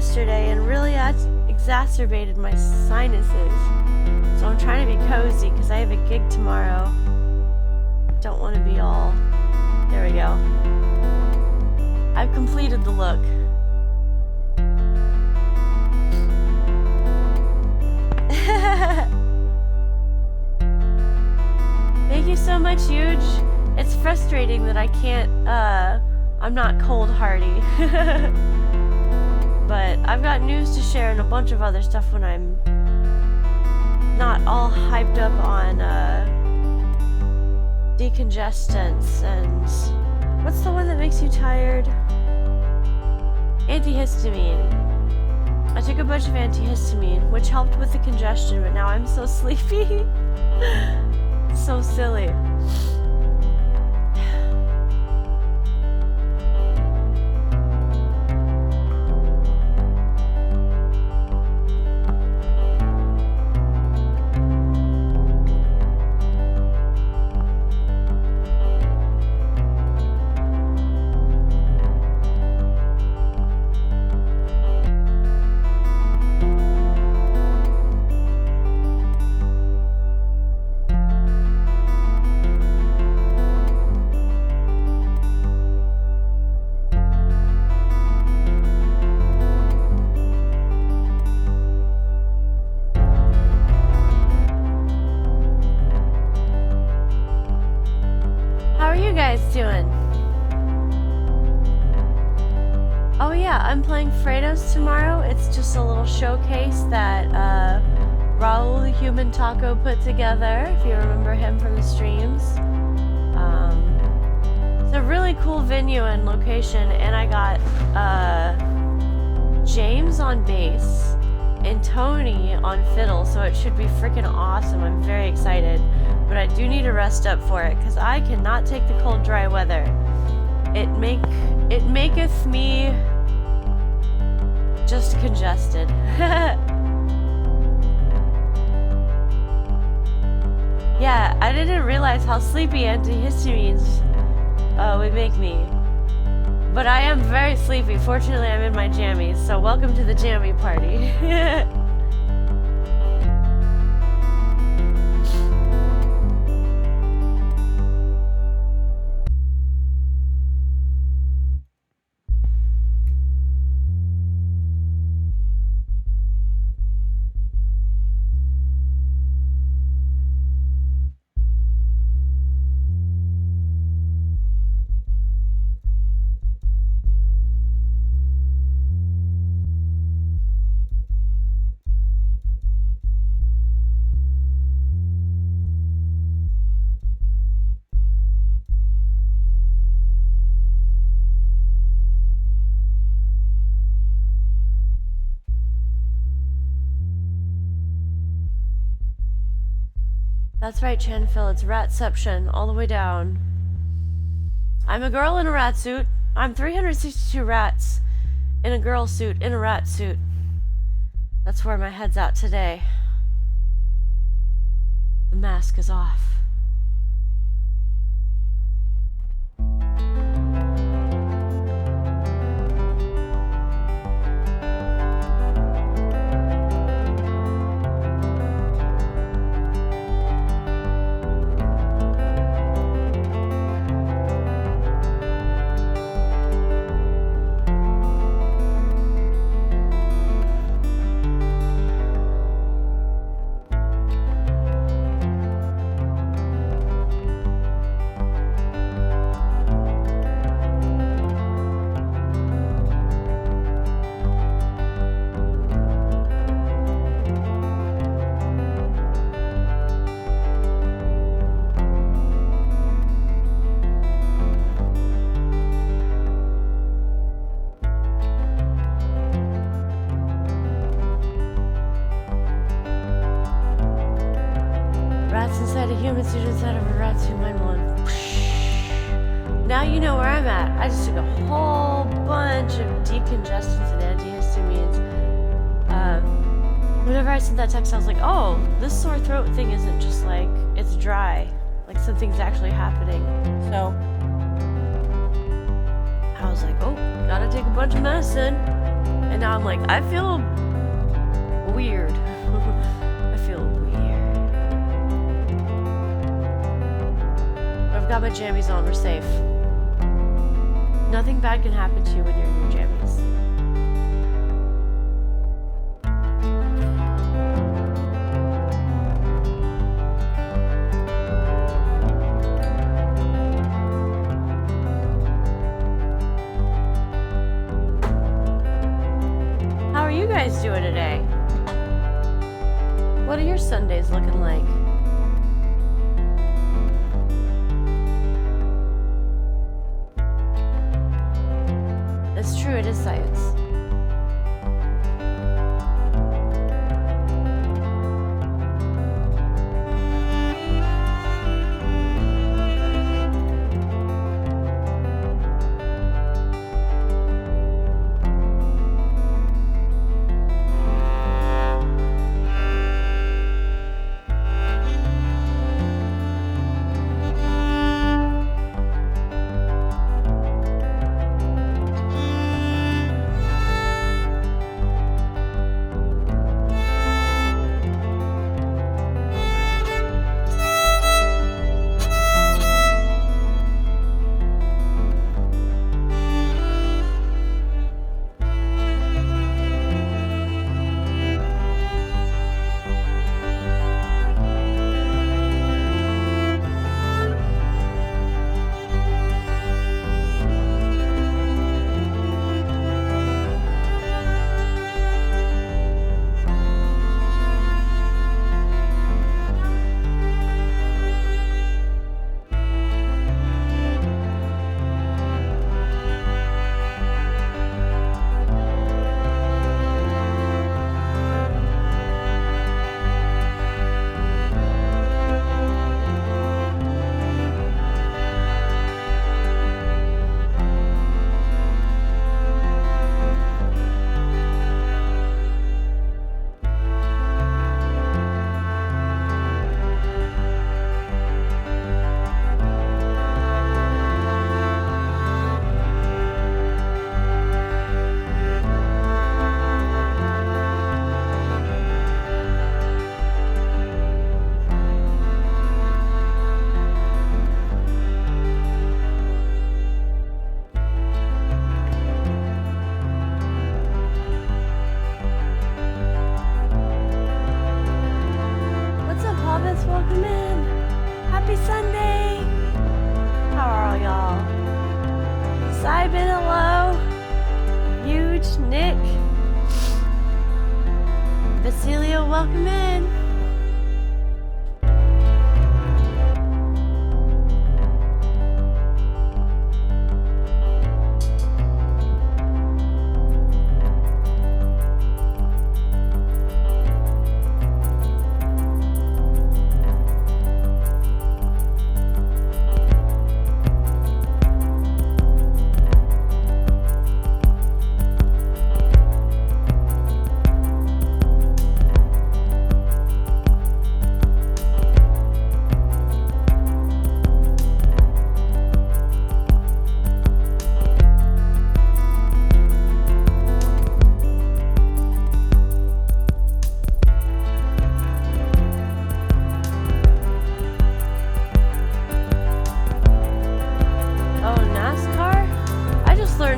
yesterday and really exacerbated my sinuses. So I'm trying to be cozy because I have a gig tomorrow. Don't want to be all... There we go. I've completed the look. Thank you so much, Huge. It's frustrating that I can't, I'm not cold hardy. But I've got news to share and a bunch of other stuff when I'm not all hyped up on, decongestants and... What's the one that makes you tired? Antihistamine. I took a bunch of antihistamine, which helped with the congestion, but now I'm so sleepy. So silly. Doing? Oh yeah, I'm playing Fredos tomorrow. It's just a little showcase that Raul the Human Taco put together, if you remember him from the streams. It's a really cool venue and location, and I got James on bass and Tony on fiddle, so it should be freaking awesome. I'm very excited. But I do need to rest up for it, because I cannot take the cold, dry weather. It maketh me just congested. Yeah, I didn't realize how sleepy antihistamines would make me. But I am very sleepy. Fortunately, I'm in my jammies, so welcome to the jammy party. That's right, Chanfil, it's Ratception, all the way down. I'm a girl in a rat suit. I'm 362 rats in a girl suit, in a rat suit. That's where my head's at today. The mask is off. Now you know where I'm at. I just took a whole bunch of decongestants and antihistamines. Whenever I sent that text, I was like, oh, this sore throat thing isn't just like, it's dry. Like something's actually happening. So, I was like, oh, gotta take a bunch of medicine. And now I'm like, I feel weird. I feel weird. But I've got my jammies on, we're safe. Nothing bad can happen to you when you're in your jammies. How are you guys doing today? What are your Sundays looking like? It's true, it is science. Welcome in. Happy Sunday. How are all y'all? Simon, hello. Huge, Nick. Basilio, welcome in.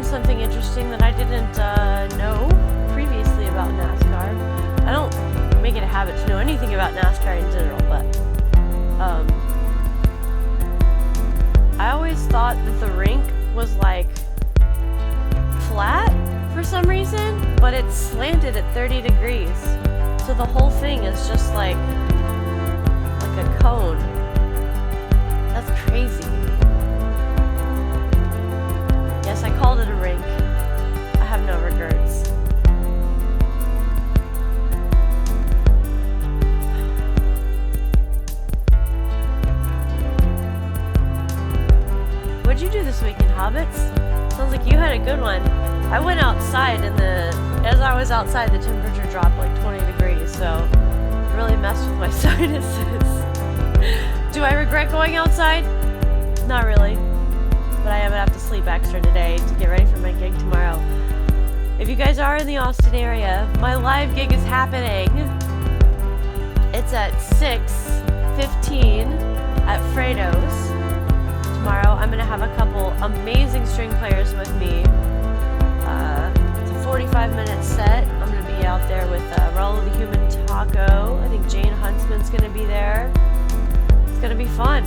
Something interesting that I didn't know previously about NASCAR. I don't make it a habit to know anything about NASCAR in general, but I always thought that the rink was like flat for some reason, but it's slanted at 30 degrees. So the whole thing is just like a cone. That's crazy. Yes, I called it a rink. I have no regrets. What'd you do this weekend, Hobbits? Sounds like you had a good one. I went outside and as I was outside, the temperature dropped like 20 degrees, so it really messed with my sinuses. Do I regret going outside? Not really. But I am gonna have to sleep extra today to get ready for my gig tomorrow. If you guys are in the Austin area, my live gig is happening. It's at 6:15 at Fredo's. Tomorrow I'm going to have a couple amazing string players with me. It's a 45-minute set. I'm going to be out there with Raul the Human Taco. I think Jane Huntsman's going to be there. It's going to be fun.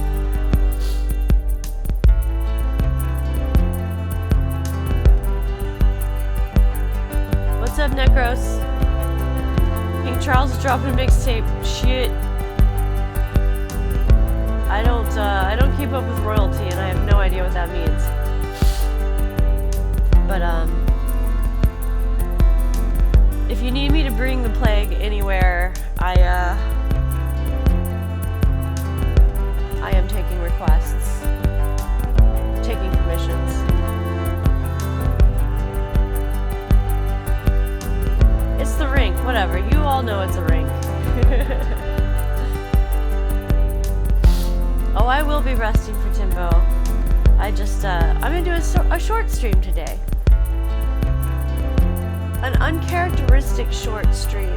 What's up, Necros? King Charles is dropping a mixtape. Shit. I don't keep up with royalty, and I have no idea what that means. But if you need me to bring the plague anywhere, I am taking requests, taking commissions. It's the rink, whatever. You all know it's a rink. Oh, I will be resting for Timbo. I'm gonna do a short stream today. An uncharacteristic short stream.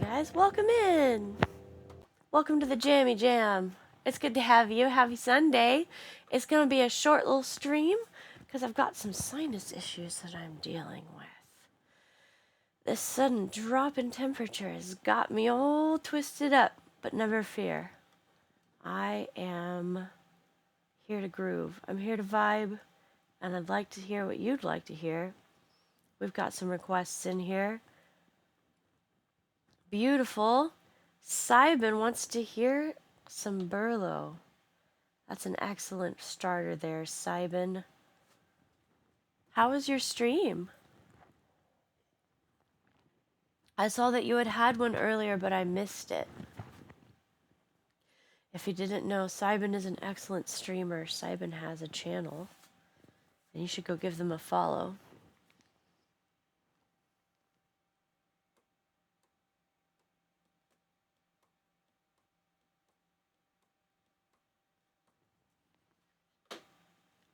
guys. Welcome in. Welcome to the Jammy Jam. It's good to have you. Happy Sunday. It's going to be a short little stream because I've got some sinus issues that I'm dealing with. This sudden drop in temperature has got me all twisted up, but never fear. I am here to groove. I'm here to vibe, and I'd like to hear what you'd like to hear. We've got some requests in here. Beautiful. Simon wants to hear some Burlo. That's an excellent starter there, Simon. How was your stream? I saw that you had one earlier, but I missed it. If you didn't know, Simon is an excellent streamer. Simon has a channel, and you should go give them a follow.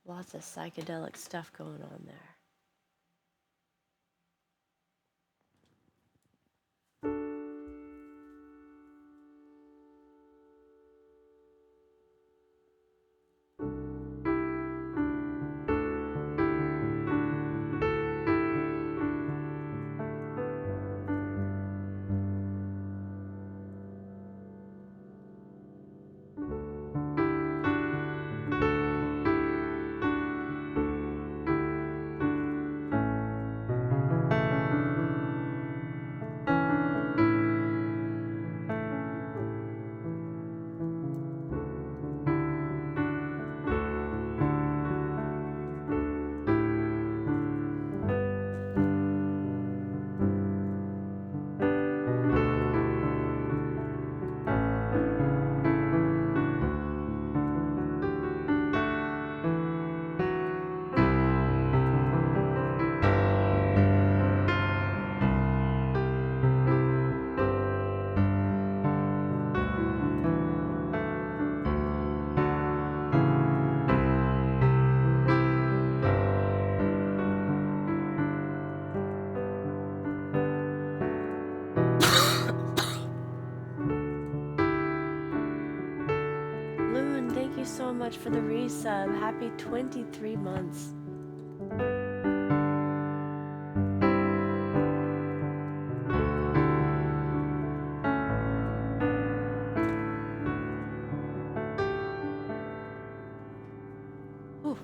Lots of psychedelic stuff going on there. Loon, thank you so much for the resub. Happy 23 months. Ooh.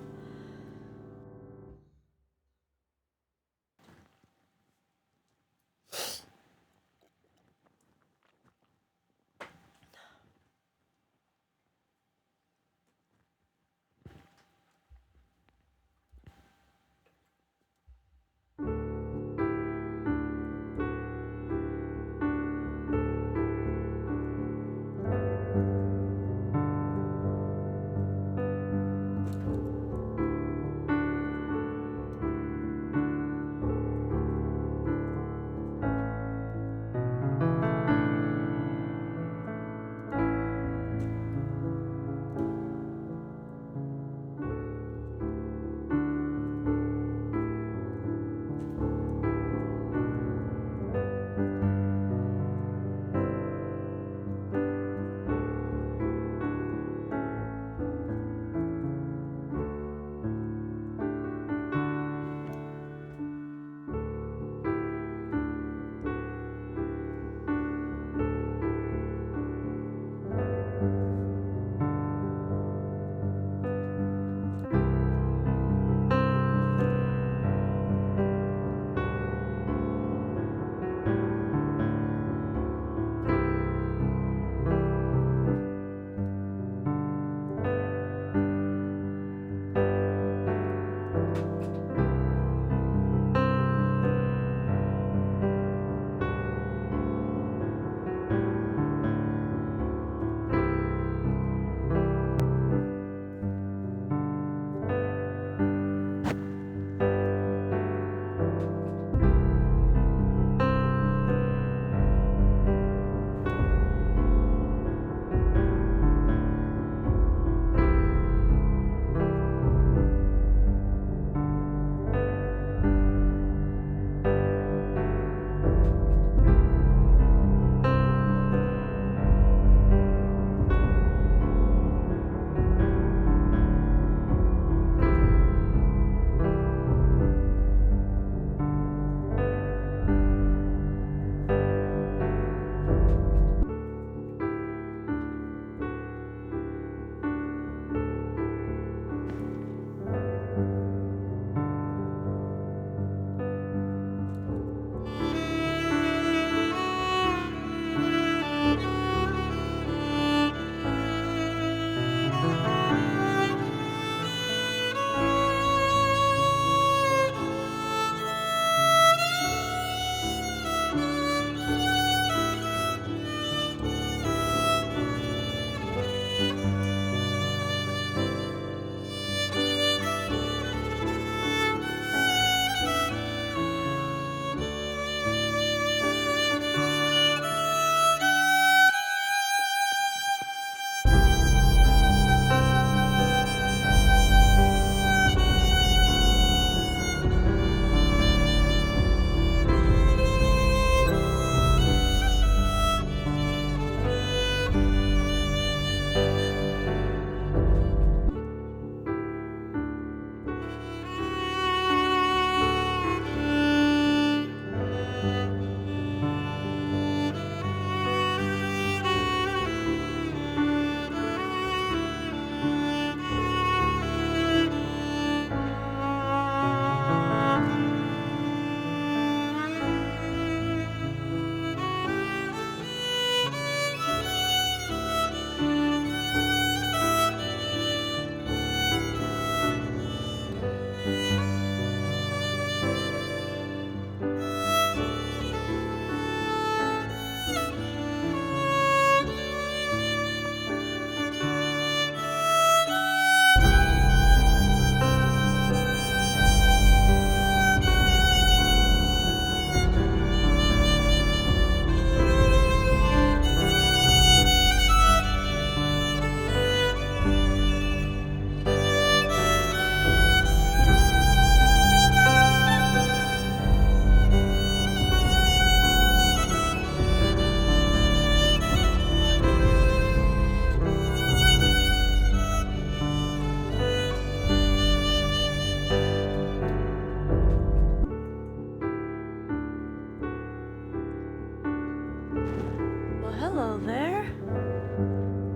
Hello there.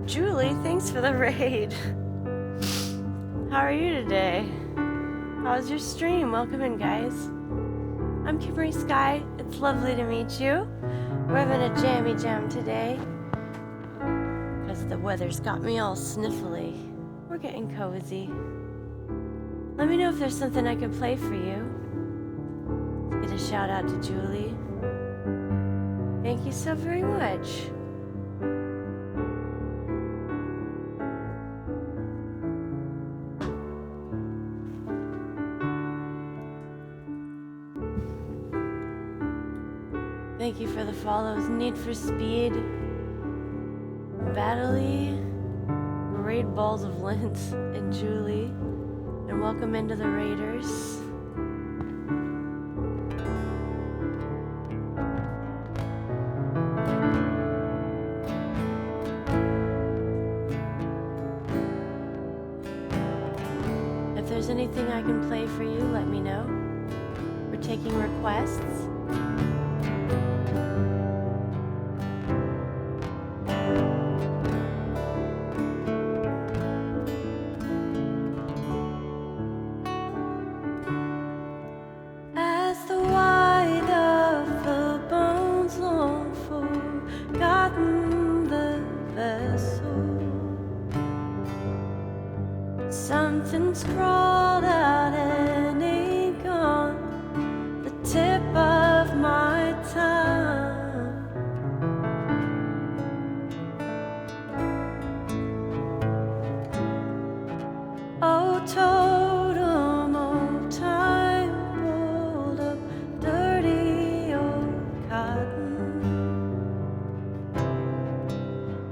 Julie, thanks for the raid. How are you today? How's your stream? Welcome in, guys. I'm Kimmery Sky. It's lovely to meet you. We're having a jammy jam today because the weather's got me all sniffly. We're getting cozy. Let me know if there's something I can play for you. Let's get a shout out to Julie. Thank you so very much. Thank you for the follows. Need for Speed, Battley, Great Balls of Lint, and Julie. And welcome into the Raiders. If there's anything I can play for you, let me know. We're taking requests. Something's crawled out and ain't gone, the tip of my tongue. Oh, totem of time pulled up dirty old cotton,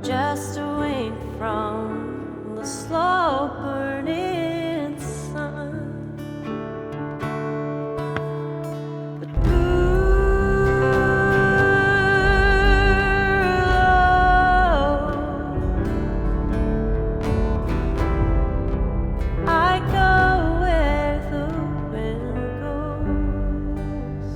just a wink from the slow burning sun. But I go where the wind goes.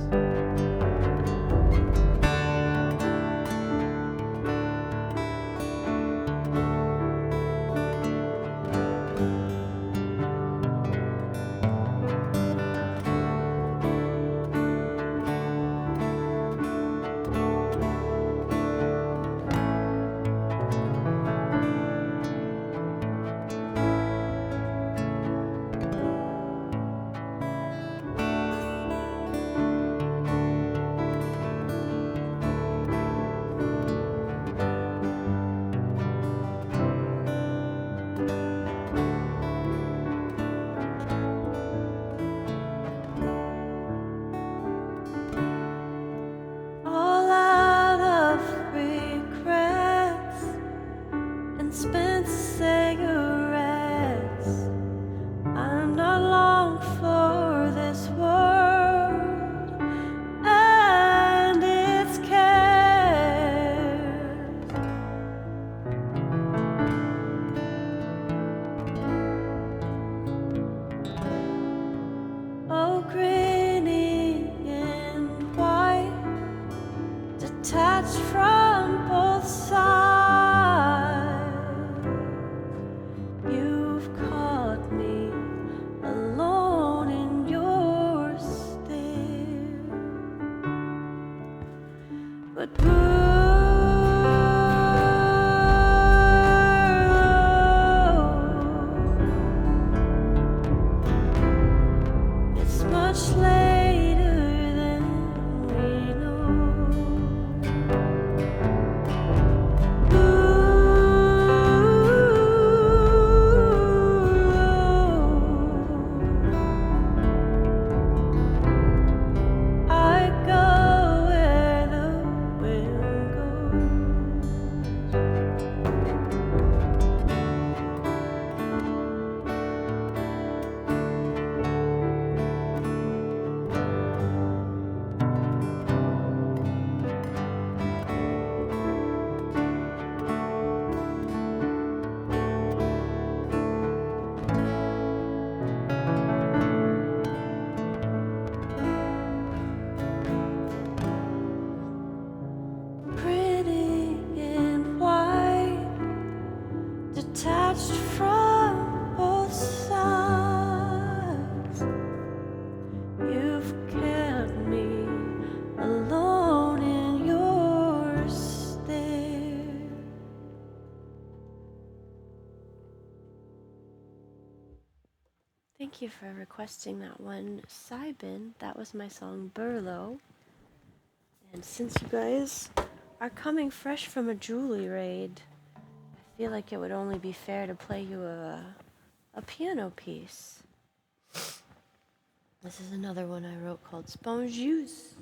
thank you for requesting that one, Sybin. That was my song Burlo. And since you guys are coming fresh from a Julie raid, I feel like it would only be fair to play you a piano piece. This is another one I wrote called Spongeuse.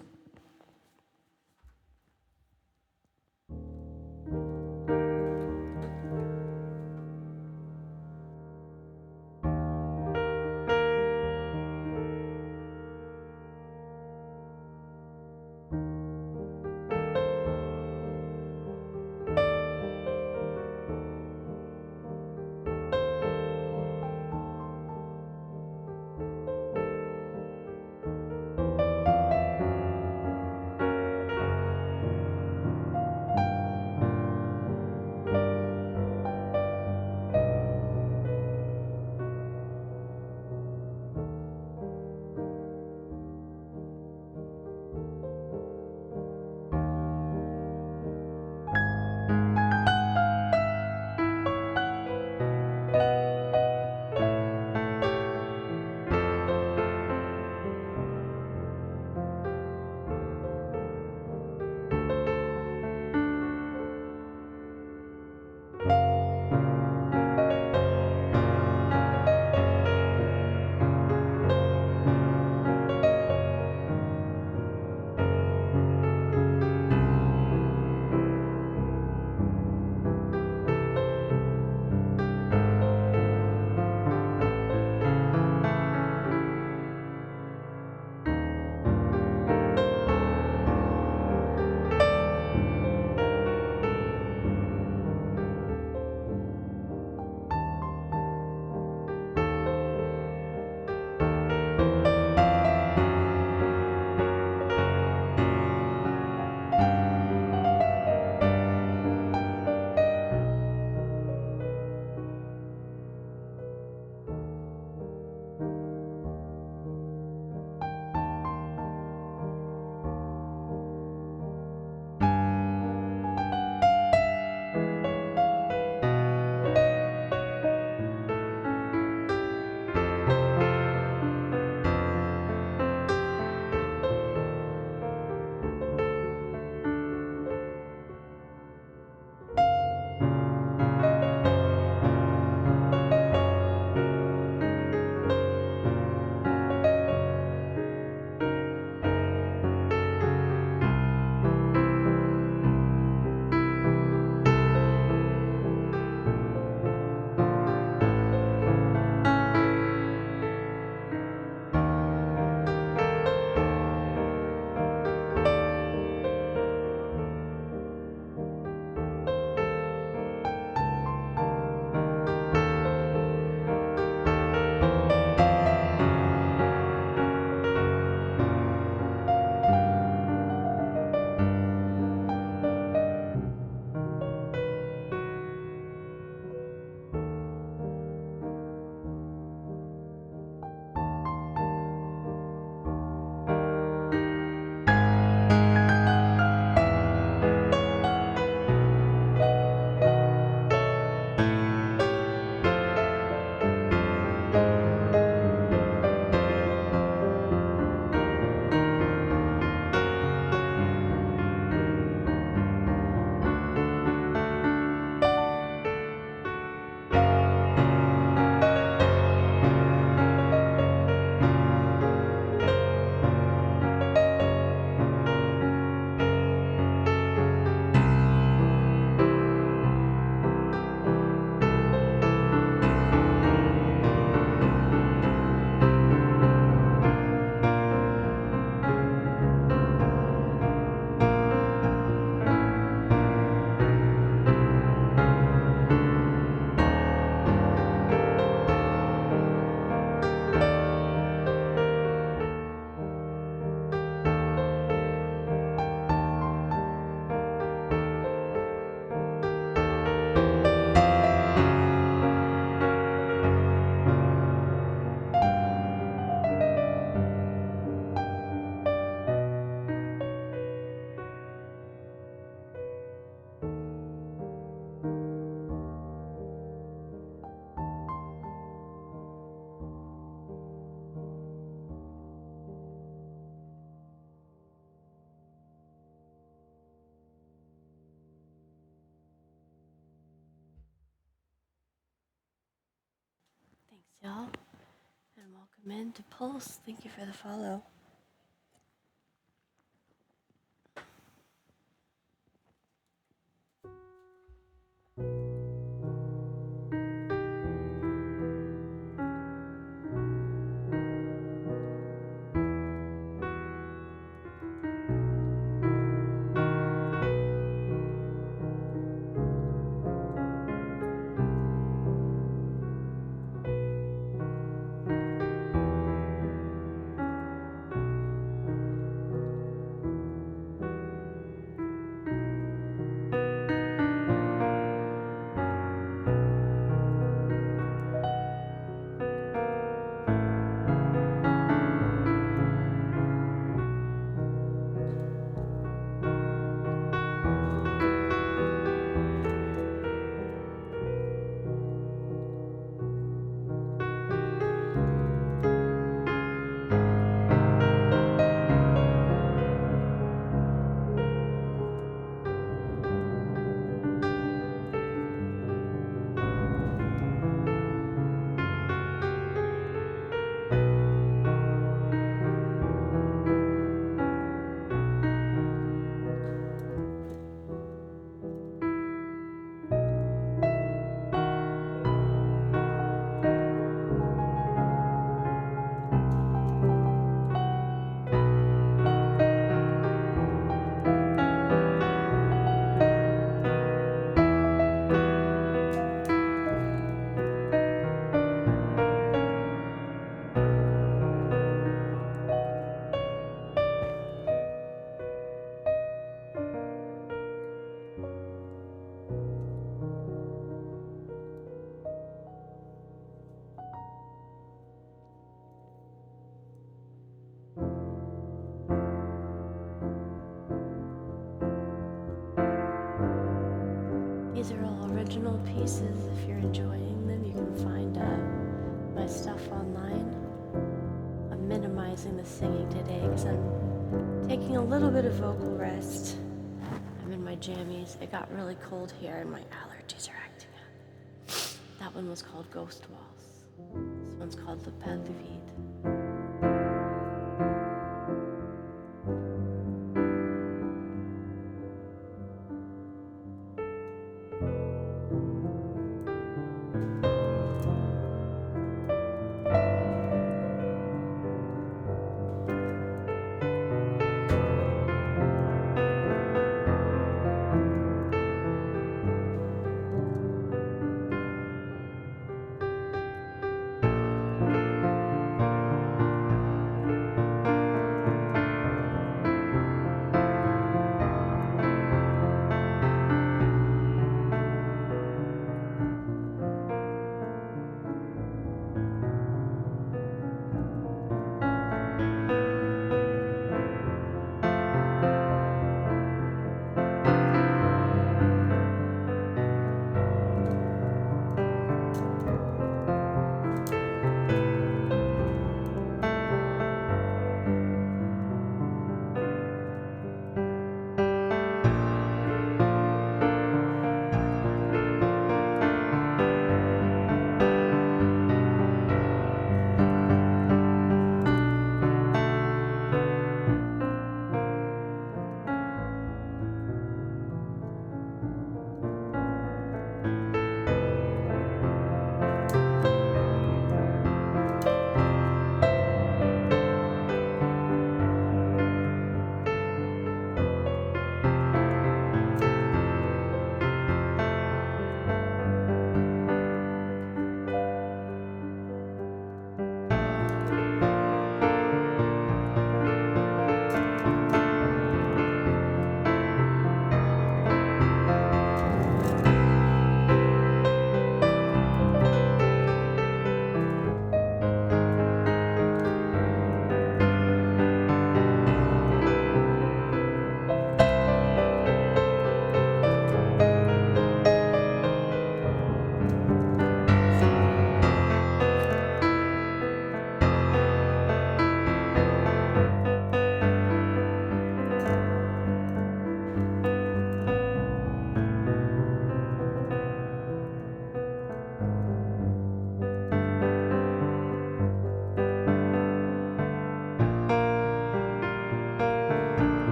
y'all, and welcome in to Pulse. Thank you for the follow. These are all original pieces. If you're enjoying them, you can find my stuff online. I'm minimizing the singing today because I'm taking a little bit of vocal rest. I'm in my jammies. It got really cold here and my allergies are acting up. That one was called Ghost Waltz. This one's called Le Pas du Vide.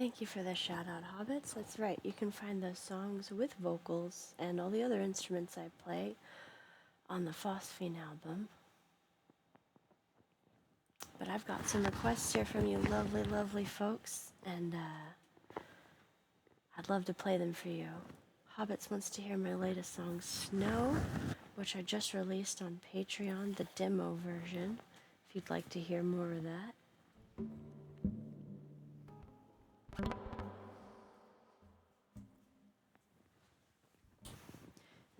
Thank you for the shout out, Hobbits. That's right, you can find those songs with vocals and all the other instruments I play on the Phosphine album. But I've got some requests here from you lovely, lovely folks, and I'd love to play them for you. Hobbits wants to hear my latest song, Snow, which I just released on Patreon, the demo version, if you'd like to hear more of that.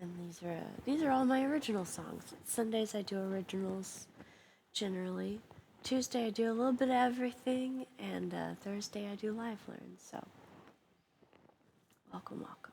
And these are all my original songs. Sundays I do originals generally. Tuesday I do a little bit of everything, and Thursday I do live learn. So welcome, welcome.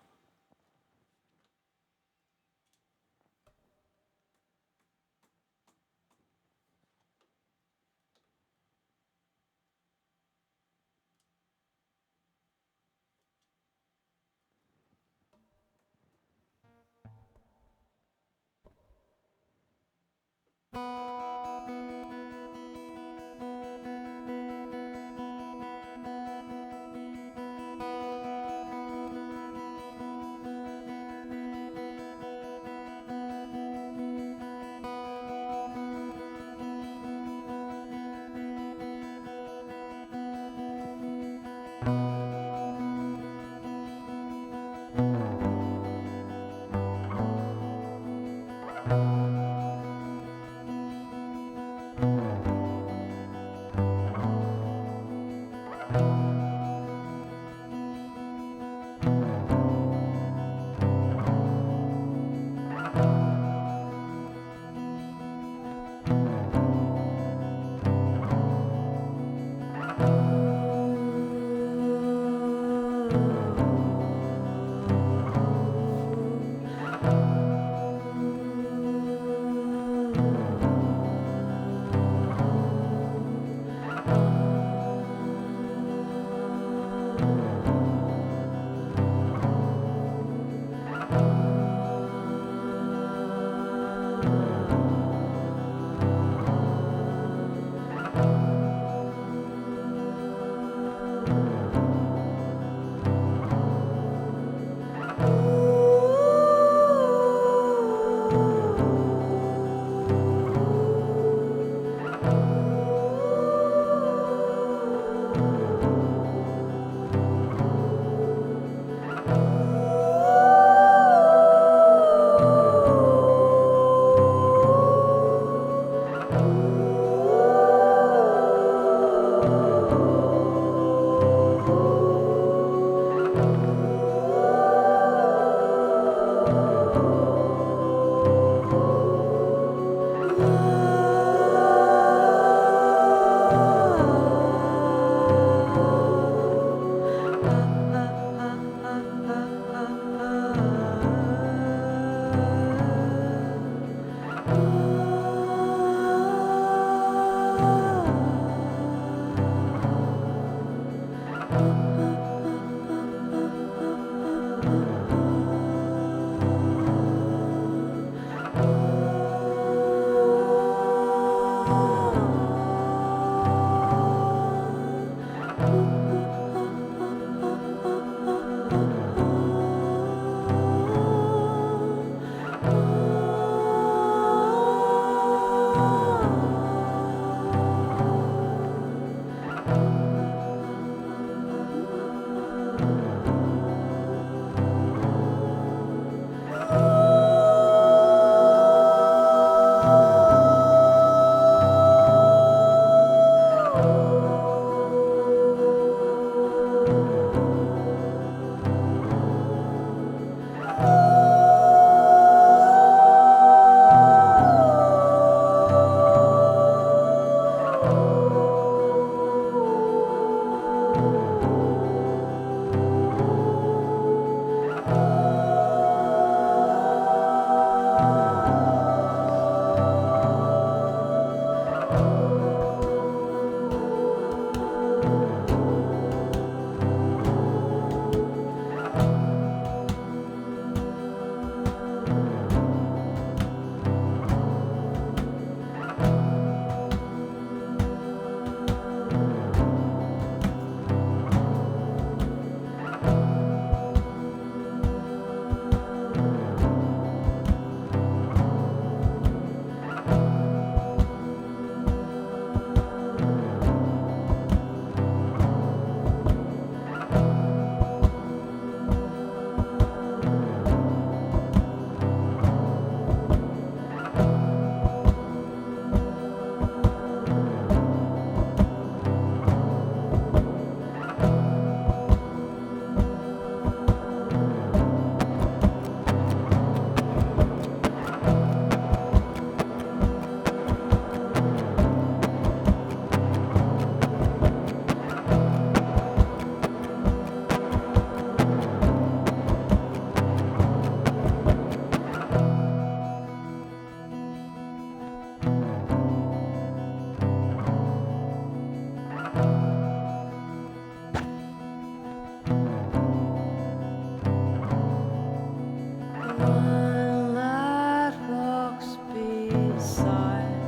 beside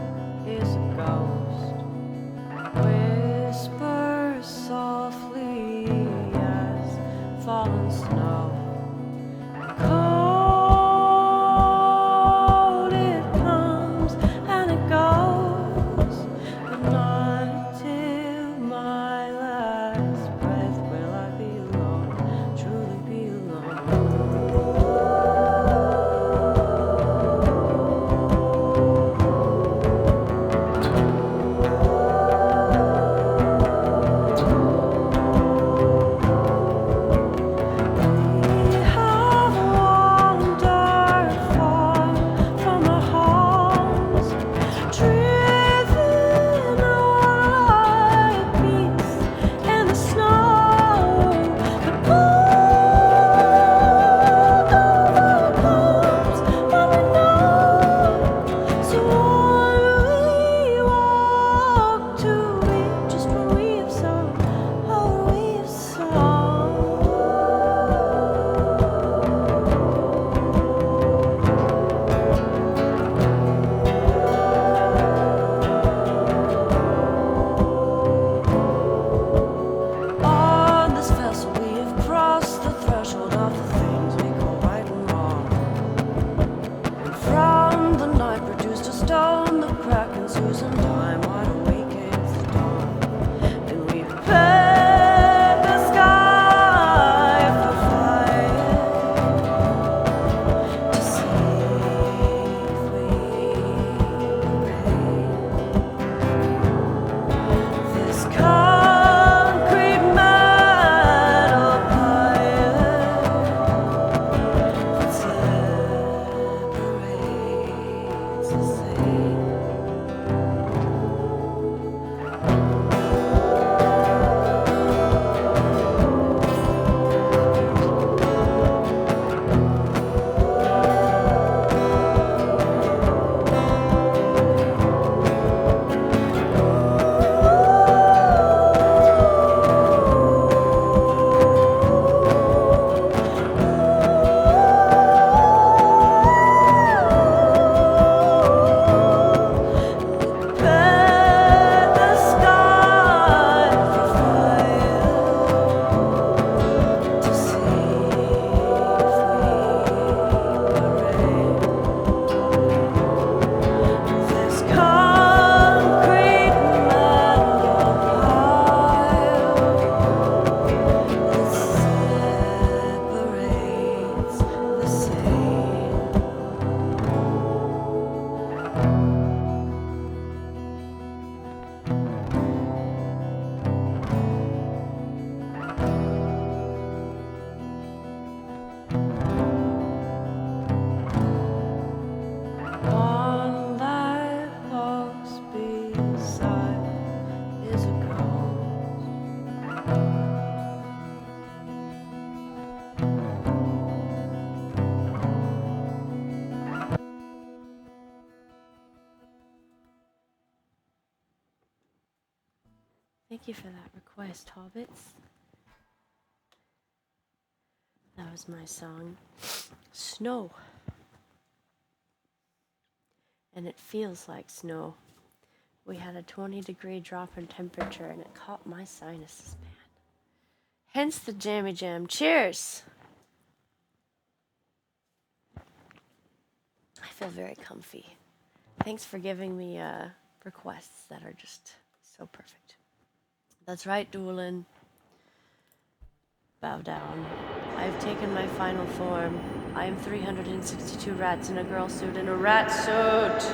is a ghost. Whispers softly as fallen snow. Cold it comes and it goes, but not till my last breath will I be alone, truly be Thank you for that request, Hobbits. That was my song, Snow. And it feels like snow. We had a 20-degree drop in temperature and it caught my sinuses, man. Hence the jammy jam. Cheers! I feel very comfy. Thanks for giving me requests that are just so perfect. That's right, Doolin. Bow down. I've taken my final form. I am 362 rats in a girl suit in a rat suit.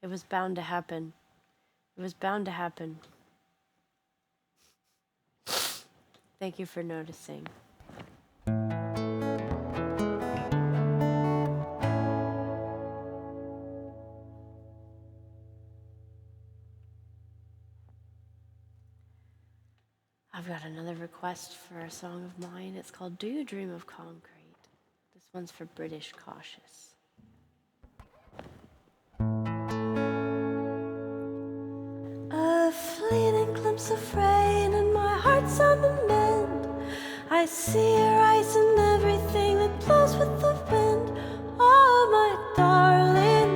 It was bound to happen. It was bound to happen. Thank you for noticing. I've got another request for a song of mine. It's called Do You Dream of Concrete? This one's for British Cautious. A fleeting glimpse of rain and my heart's on the mend. I see your eyes in the with the wind. Oh, my darling,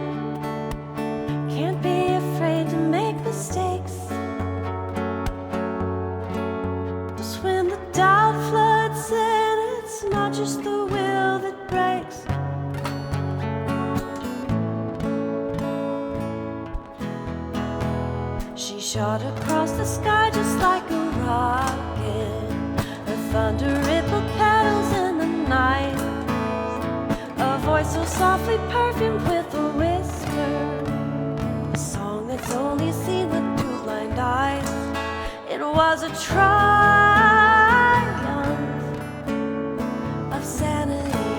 can't be afraid to make mistakes. 'Cause when the doubt floods in, it's not just the will that breaks. She shot across the sky just like a rocket. Her thunder rippled petals in the night. A voice so softly perfumed with a whisper. A song that's only seen with two blind eyes. It was a triumph of sanity.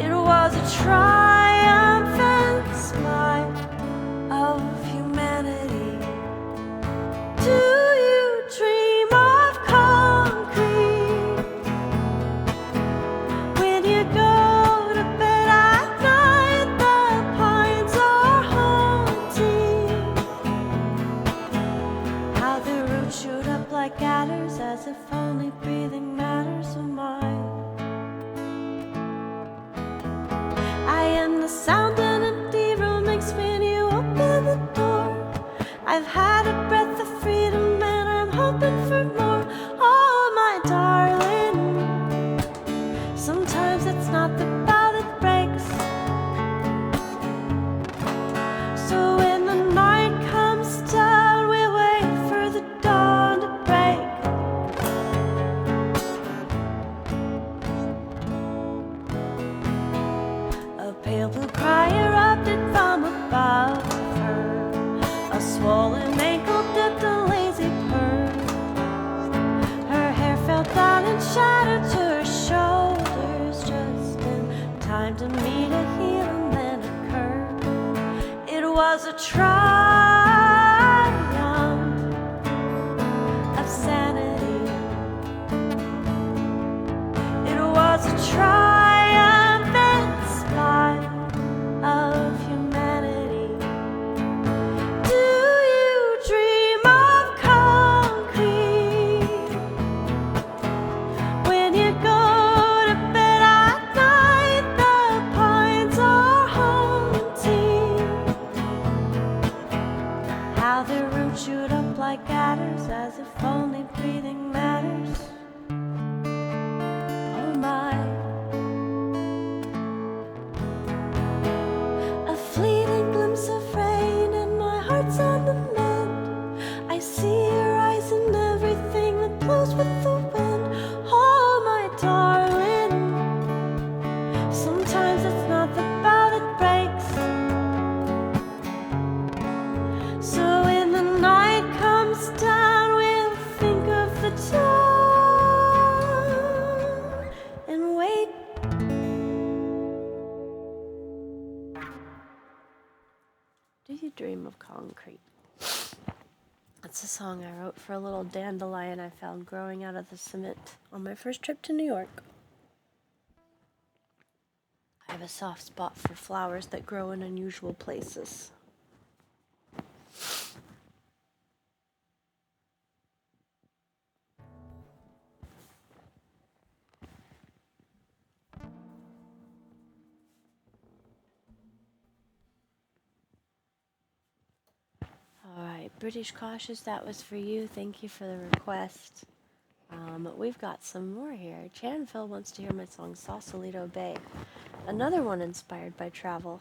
It was a triumphant smile of humanity. Do you dream of concrete when you go to bed at night? The pines are haunting. How the roots shoot up like adders, as if only breathing matters. Oh my, I am the sound an empty room makes when you open the door. I've had a breath of freedom and I'm hoping for more. Oh, my darling, sometimes it's not the bow that breaks. So when the night comes down, we'll wait for the dawn to break. A pale blue cry erupted from above her. A swollen ankle dipped a lazy purr. Her hair fell down and shattered to her shoulders, just in time to meet a heel and then a curve. It was a triumph of sanity. It was a triumphant smile of humanity. Do you dream of concrete when you go to bed at night? The pines are haunting. How the roots shoot up like adders, as if only breathing matters. Oh my, a fleeting glimpse of rain and my heart's on the mend. I see your eyes in everything that blows with the wind. Oh, my darling, sometimes it's not the bow that breaks. So when the night comes down, we'll think of the dawn and wait. Do you dream of concrete? That's a song I wrote for a little dandelion I found growing out of the cement on my first trip to New York. I have a soft spot for flowers that grow in unusual places. Alright, British Cautious, that was for you. Thank you for the request. We've got some more here. Chanfil wants to hear my song Sausalito Bay. Another one inspired by travel.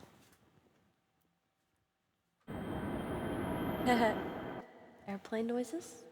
Airplane noises?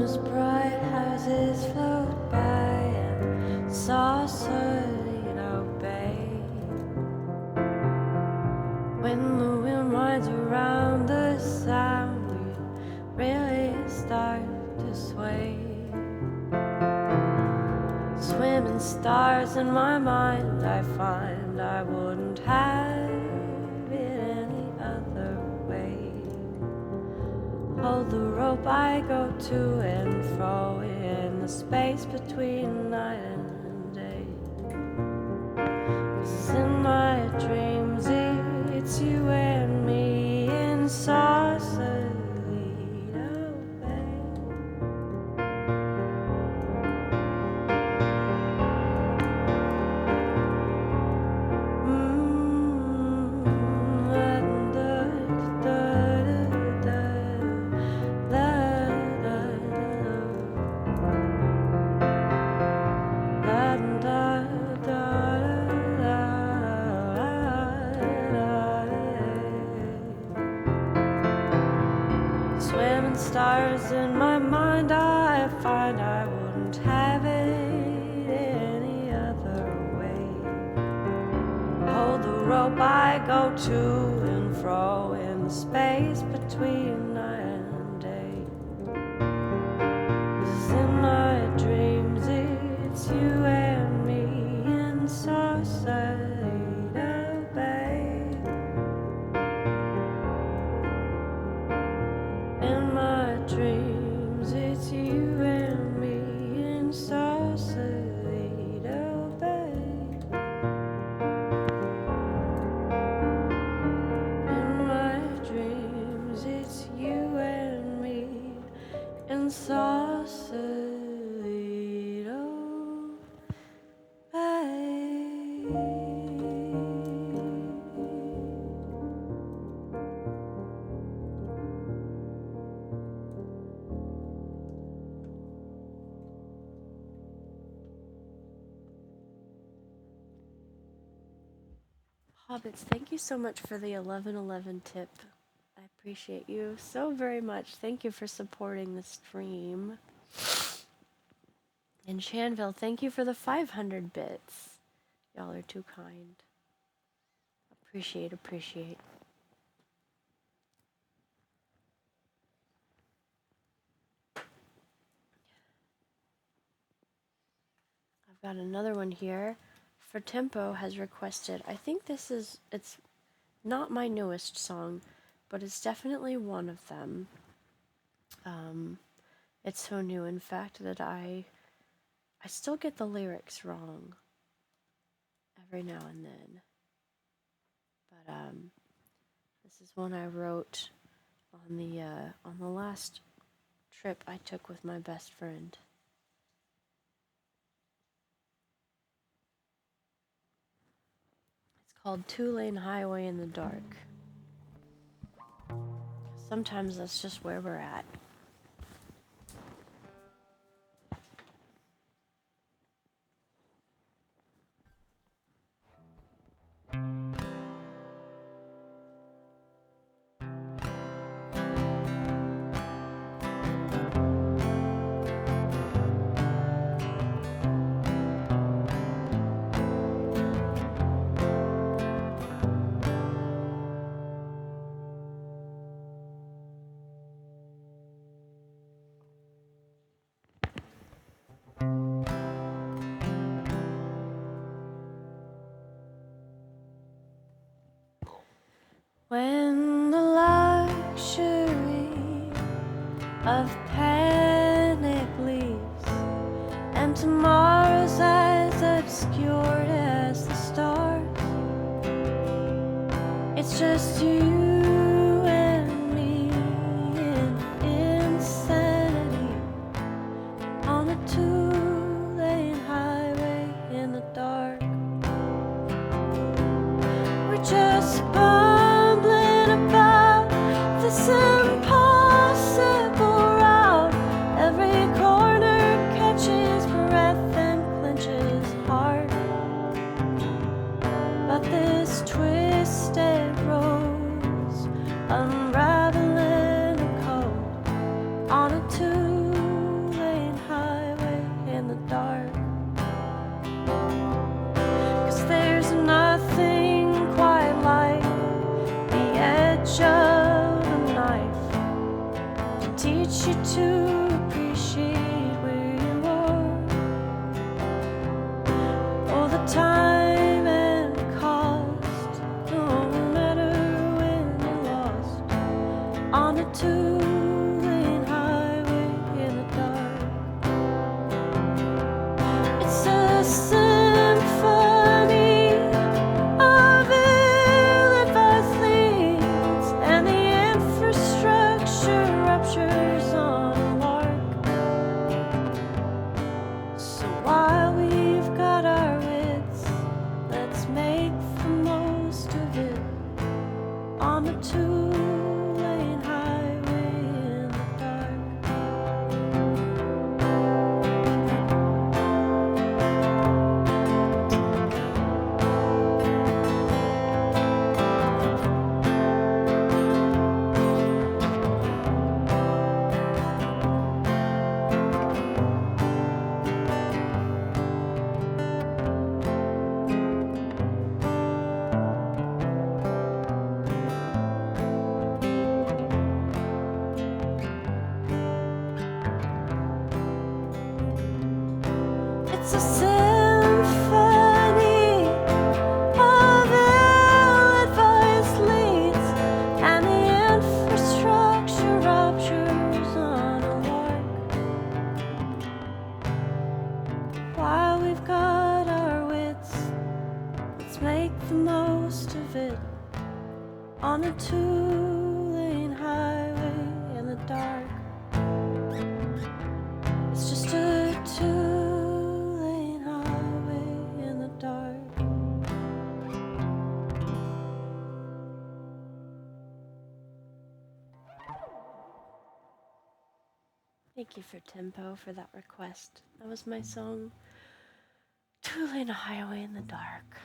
as bright houses float by and saucerly obey. When the wind winds around the sound, we really start to sway. Swimming stars in my mind, I find I wouldn't have it any other way. Hold the rope, I go to and fro in the space between night and day. 'Cause in my dreams it's you and me in Sausalito Bay. Swimming stars in my mind, I find I wouldn't have it any other way. Hold the rope, I go to and fro in the space between night and day. 'Cause in my dreams it's you and me in Sausalito Bay. In my dreams it's you and me in Sausalito Bay. In my dreams it's you and me in Sausalito Bay. Hobbits, thank you so much for the 1111 tip. I appreciate you so very much. Thank you for supporting the stream. And Shanville, thank you for the 500 bits. Y'all are too kind. Appreciate. I've got another one here. For Tempo has requested, I think it's not my newest song, but it's definitely one of them. It's so new, in fact, that I still get the lyrics wrong every now and then. But this is one I wrote on the last trip I took with my best friend. Called Two-Lane Highway in the Dark. Sometimes that's just where we're at. When the luxury of panic leaves and tomorrow's as obscured as the stars, it's just you and me in insanity on a two-lane highway in the dark. We're just bumbling about this impossible route teach you to appreciate where you are. All the time and cost, no matter when you're lost on a two-lane highway in the dark. It's a symphony of ill-advised leads, and the infrastructure ruptures on a lark. So while we've got our wits, let's make the most of it on a two-lane highway in the dark. It's a symphony of ill-advised leads, and the infrastructure ruptures on a lark. While we've got our wits, let's make the most of it on a two-lane highway in the dark. It's just a two-lane highway in the dark. Thank you for Tempo for that request. That was my song, Two-Lane Highway in the Dark.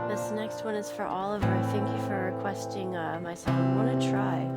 This next one is for Oliver. Thank you for requesting my song, Wanna Try.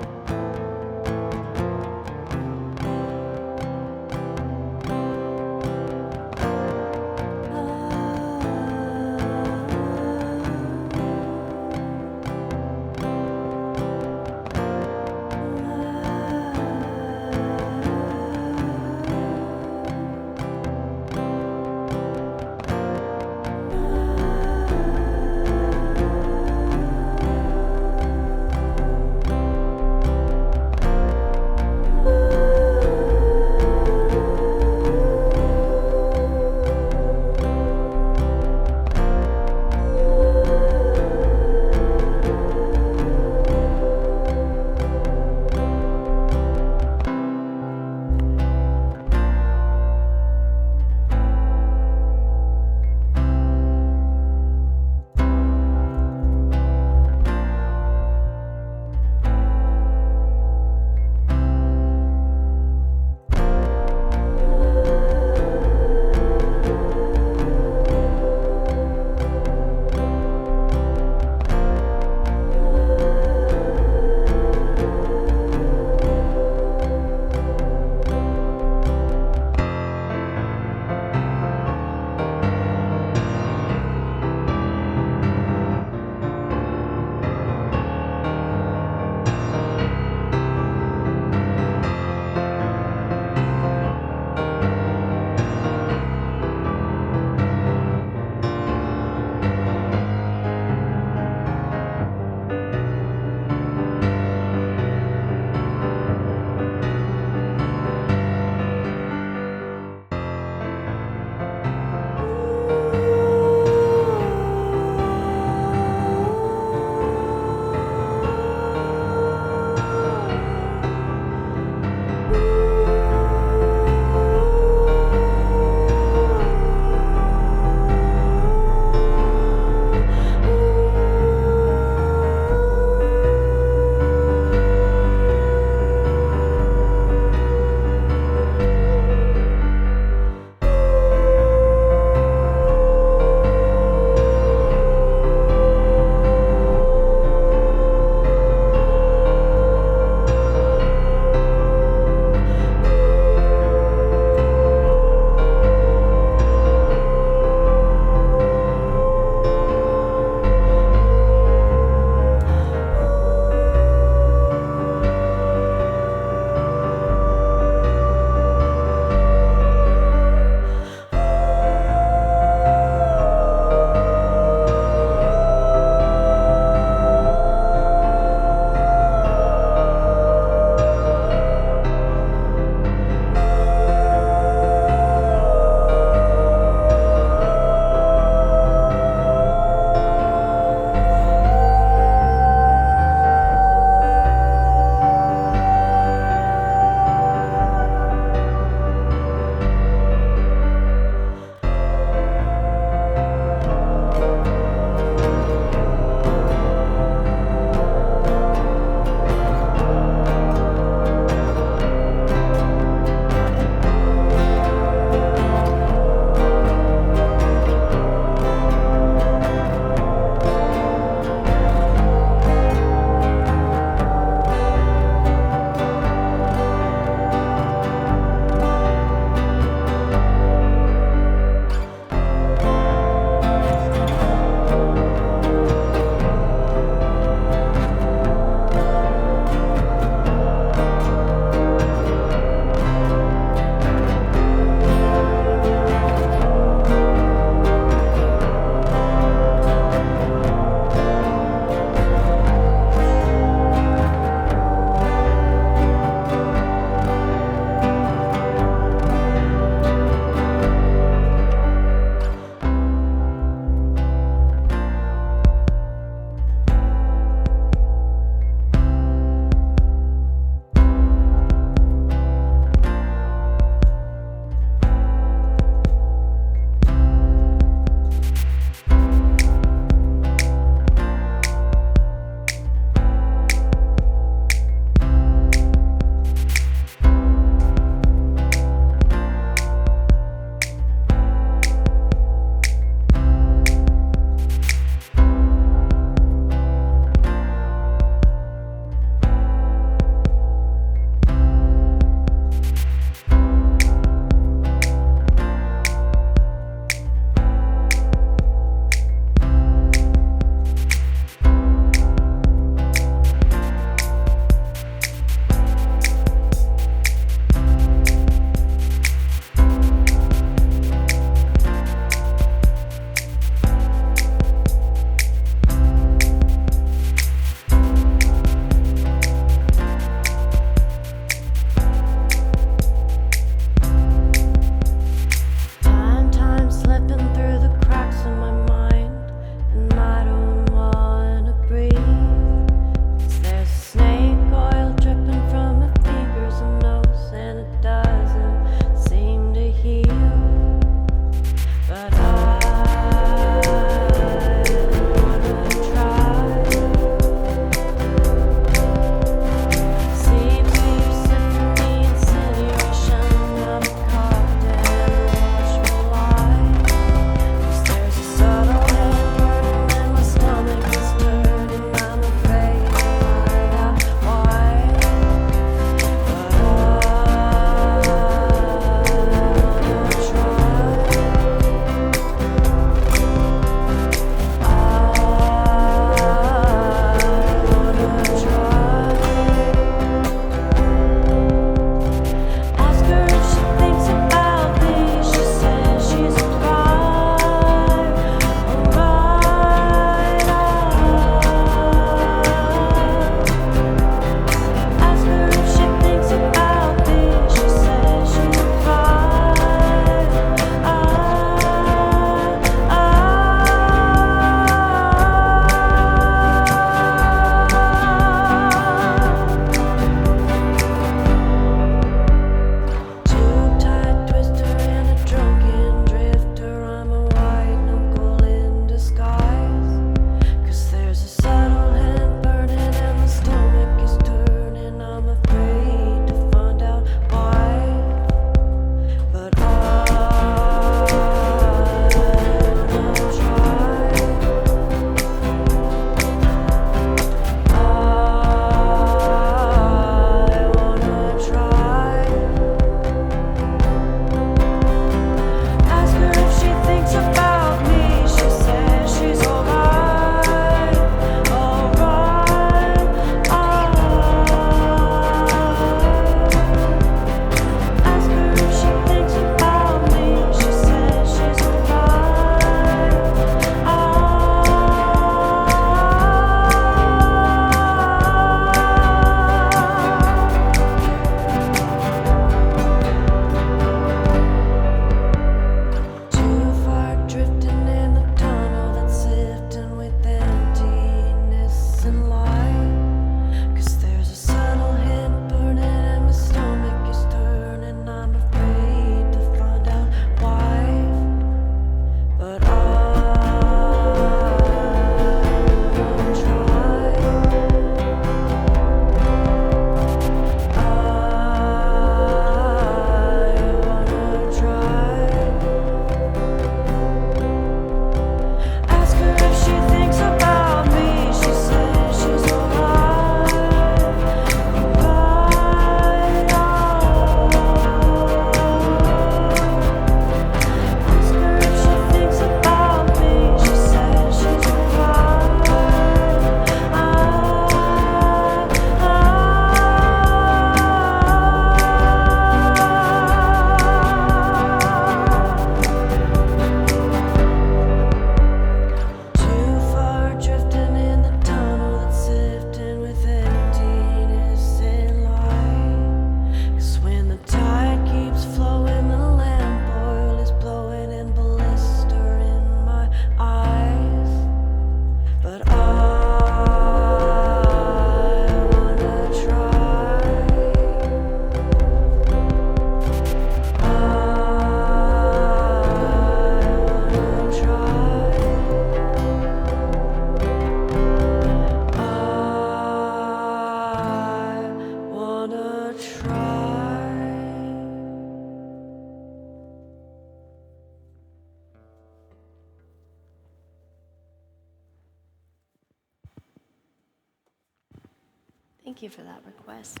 Thank you for that request.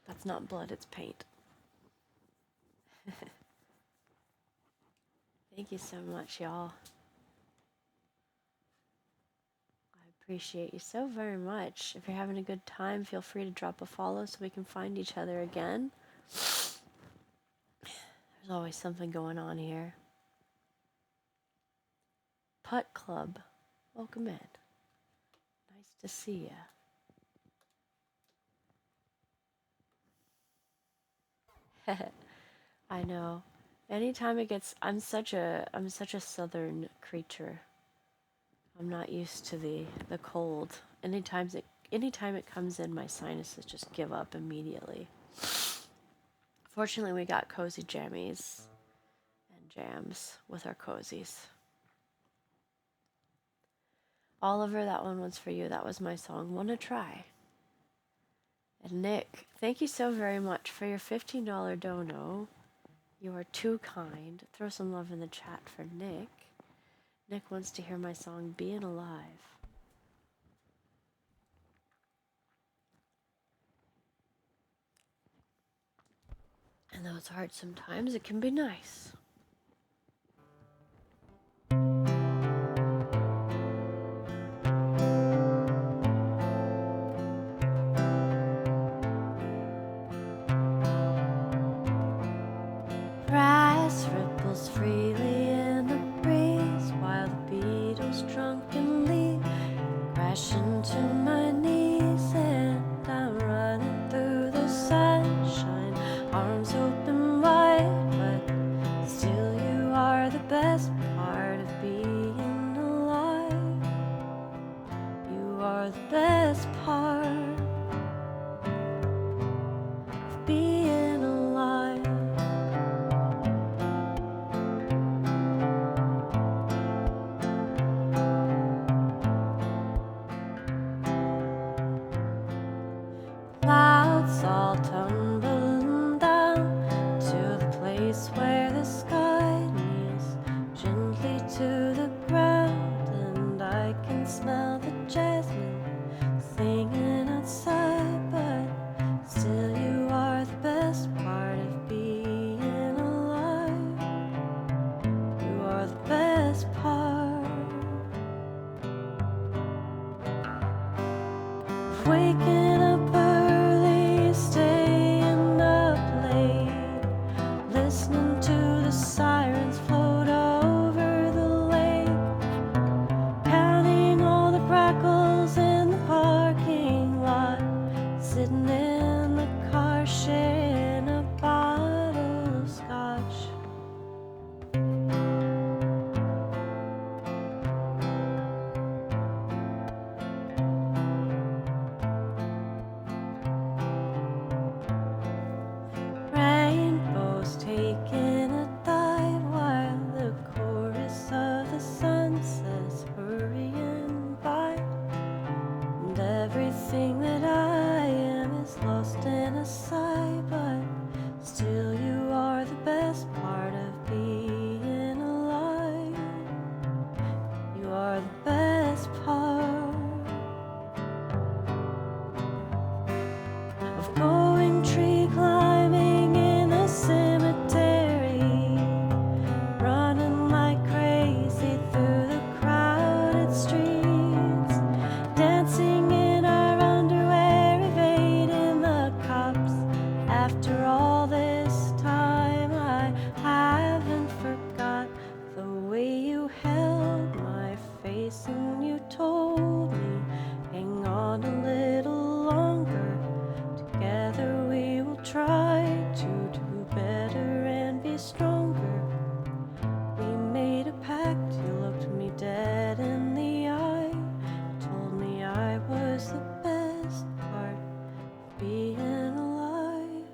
That's not blood, it's paint. Thank you so much, y'all. I appreciate you so very much. If you're having a good time, feel free to drop a follow so we can find each other again. There's always something going on here. Putt Club, welcome in. Nice to see ya. I know. Anytime it gets, I'm such a southern creature. I'm not used to the cold. Anytime it comes in, my sinuses just give up immediately. Fortunately, we got cozy jammies and jams with our cozies. Oliver, that one was for you. That was my song, Wanna Try. And Nick, thank you so very much for your $15 dono. You are too kind. Throw some love in the chat for Nick. Nick wants to hear my song, Being Alive. And though it's hard sometimes, it can be nice. Grass ripples freely in the breeze while the beetles drunkenly crash into my knees, and I'm running through the sunshine, arms open wide, but still you are the best part of being alive. You are the best part of being alive. Clouds all tumbling down to the place where the sky kneels gently to the ground, and I can smell the jasmine singing outside, but still you are the best part of being alive. You are the best part of waking up early, staying up late, listening to the sirens float over the lake, counting all the crackles in the parking lot, sitting in the car sharing a bottle of scotch. Rainbows taking a dive while the chorus of the sunsets hurrying by, and everything that I am is lost in a sigh, but still you are the best part of being alive. You are the best part of going tree climbing in a cemetery, running like crazy through the crowded streets, dancing in our underwear, evading the cops. After all this time, I haven't forgot the way you held my face and you told me, hang on a little longer. Together we will try to do better and be stronger. We made a pact, you looked me dead in the eye, told me I was the best part of being alive.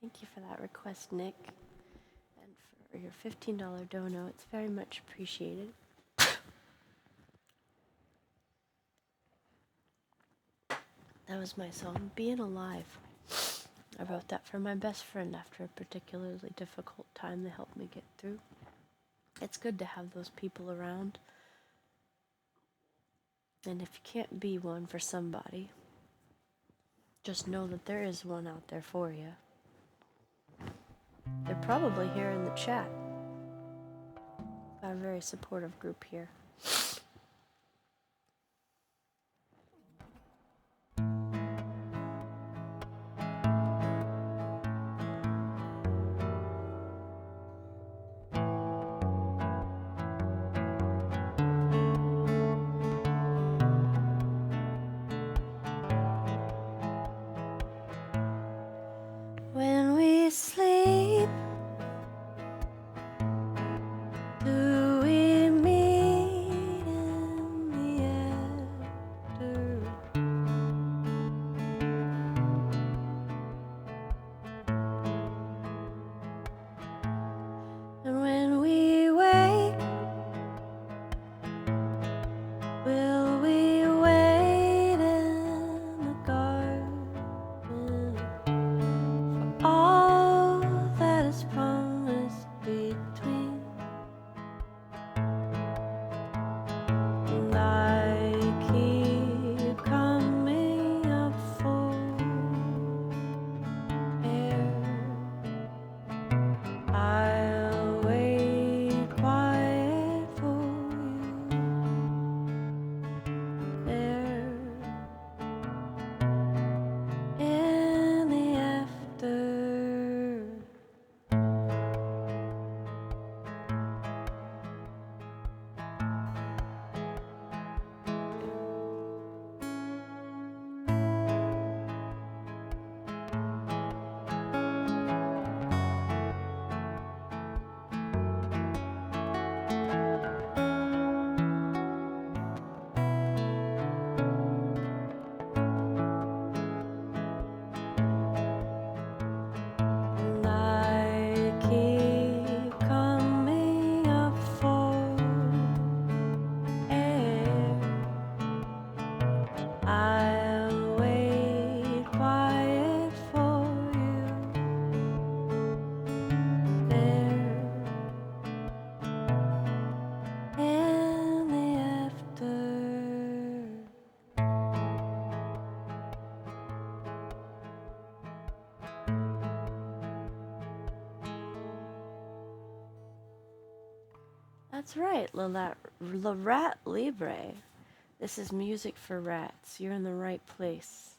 Thank you for that request, Nick, and for your $15 dono. It's very much appreciated. That was my song, Being Alive. I wrote that for my best friend after a particularly difficult time they helped me get through. It's good to have those people around. And if you can't be one for somebody, just know that there is one out there for you. They're probably here in the chat. Got a very supportive group here. When we sleep, do we meet in the after? And when we wake, will we wait in the garden for all that is promised between? And I keep coming up for air. I'll wait quiet for you there in the after. And I keep coming up for air. I'll wait quiet for you there in the after. That's right, La Rat Libre. This is music for rats. You're in the right place.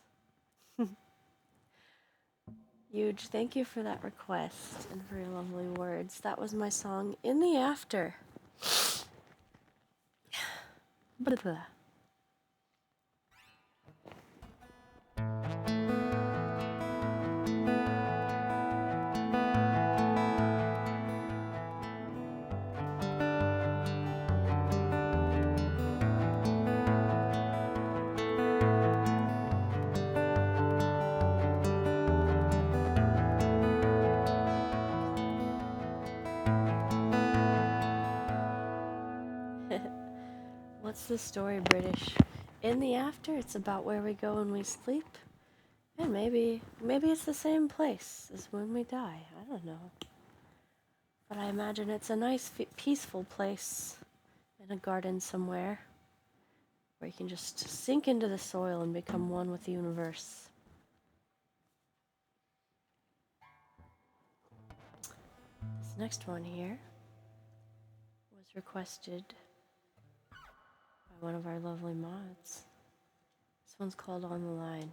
Huge thank you for that request and for your lovely words. That was my song In the After. Blah, blah. What's the story, British? In the after, it's about where we go when we sleep. And maybe it's the same place as when we die. I don't know. But I imagine it's a nice, peaceful place in a garden somewhere where you can just sink into the soil and become one with the universe. This next one here was requested by one of our lovely mods. This one's called On the Line.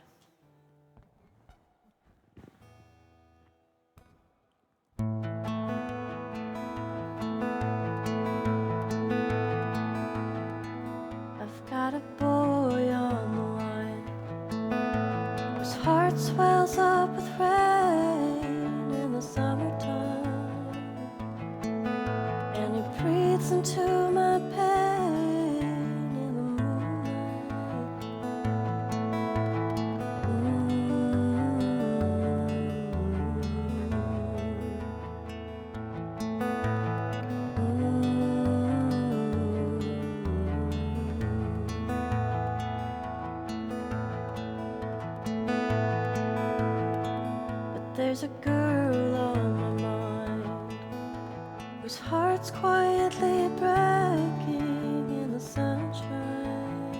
I've got a boy on the line whose heart swells up with rain in the summertime, and he breathes into my pain in the moonlight. But There's a girl on my mind whose heart's quietly breaking in the sunshine.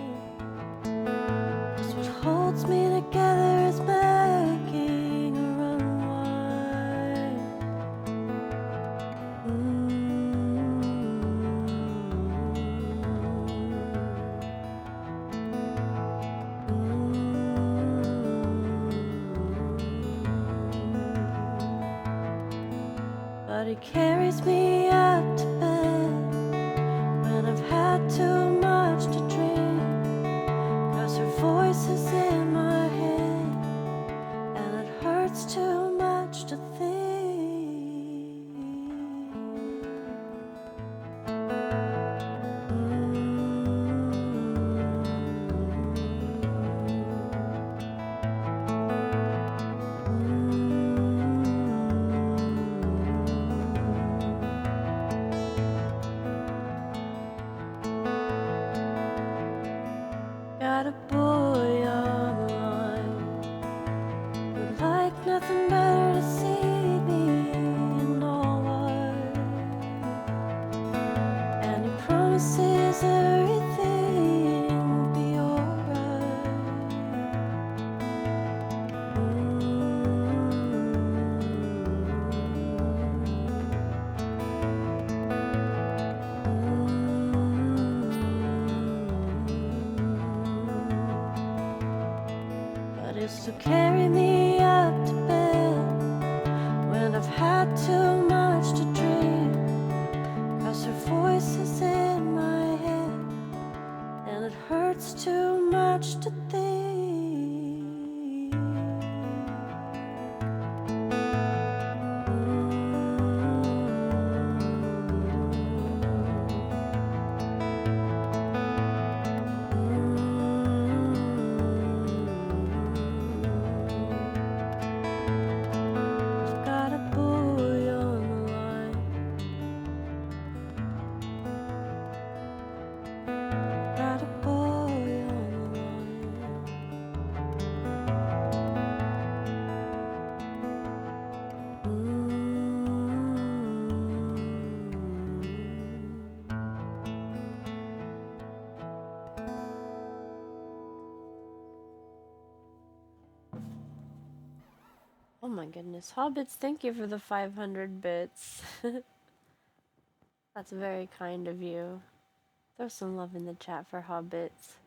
Just what holds me together is making her unwind. But he carries me up to bed when I've had too much to drink, 'cause her voice is in my head and it hurts too much to think. Got a boy on the line who'd like nothing better to see me in all white, and he promises everything will be alright. But it's to carry me up to bed when I've had too much to drink, 'cause her voice is in my head and it hurts too much to think. I've got a boy on the line. Got a boy on the Oh my goodness. Hobbits, thank you for the 500 bits. That's very kind of you. Throw some love in the chat for Hobbits.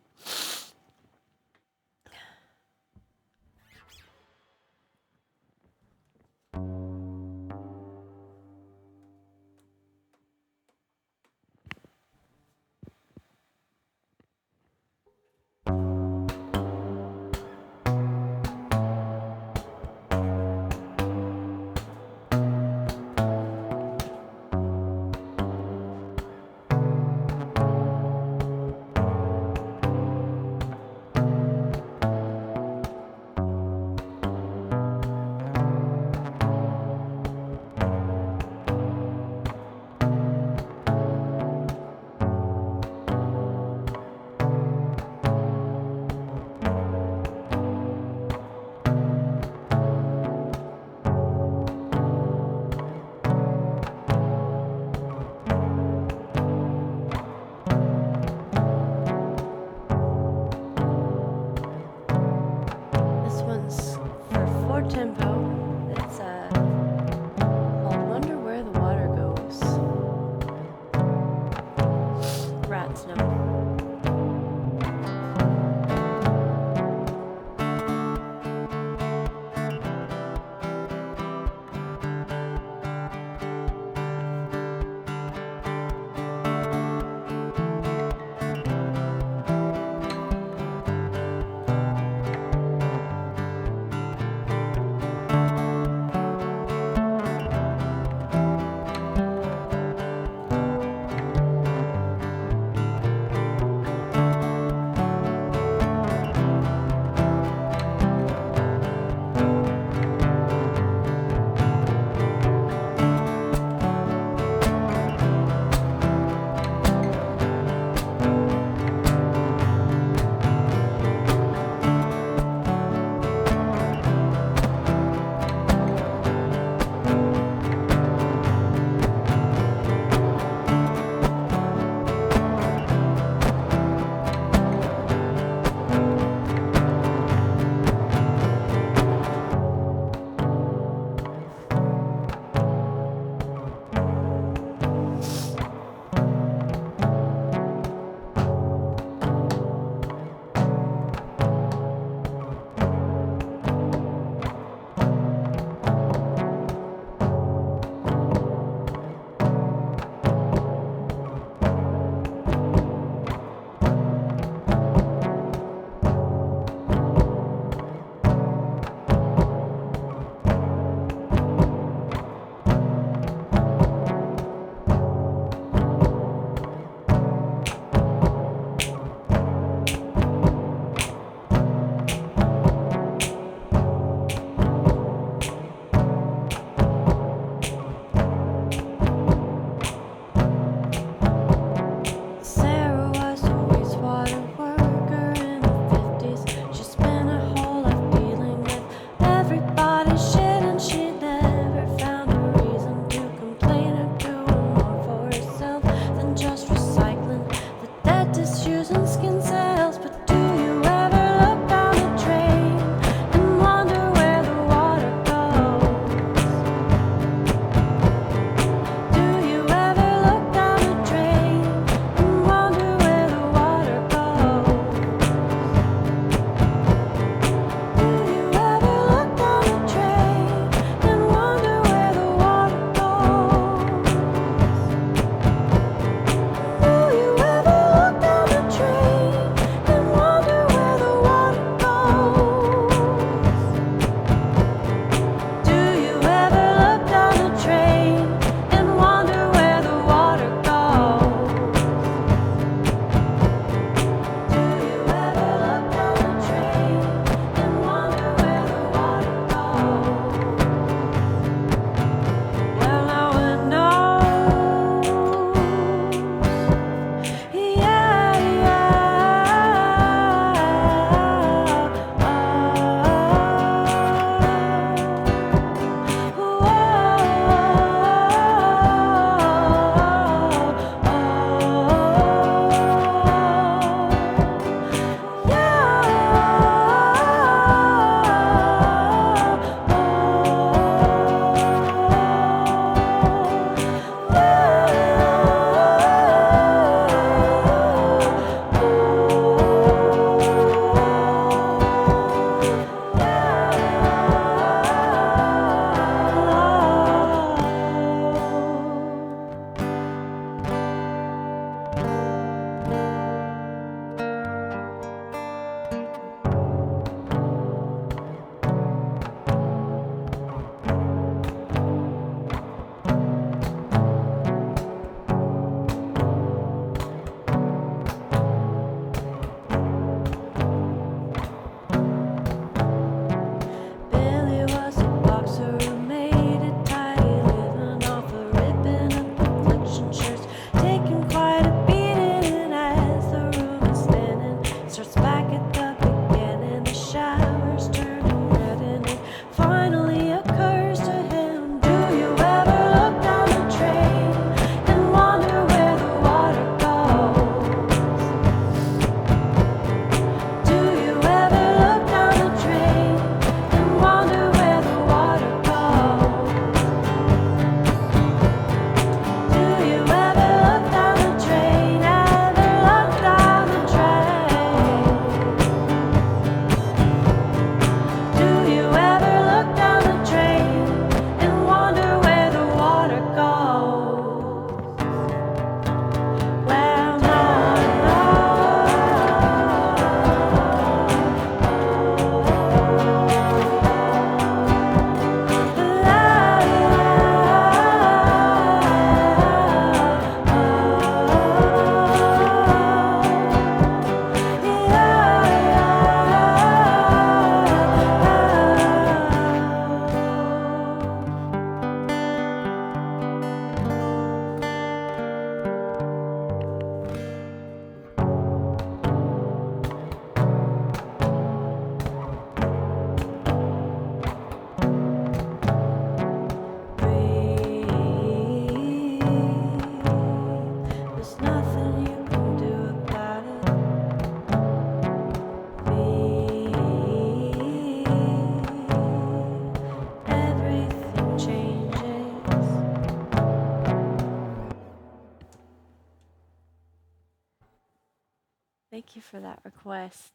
Thank you for that request.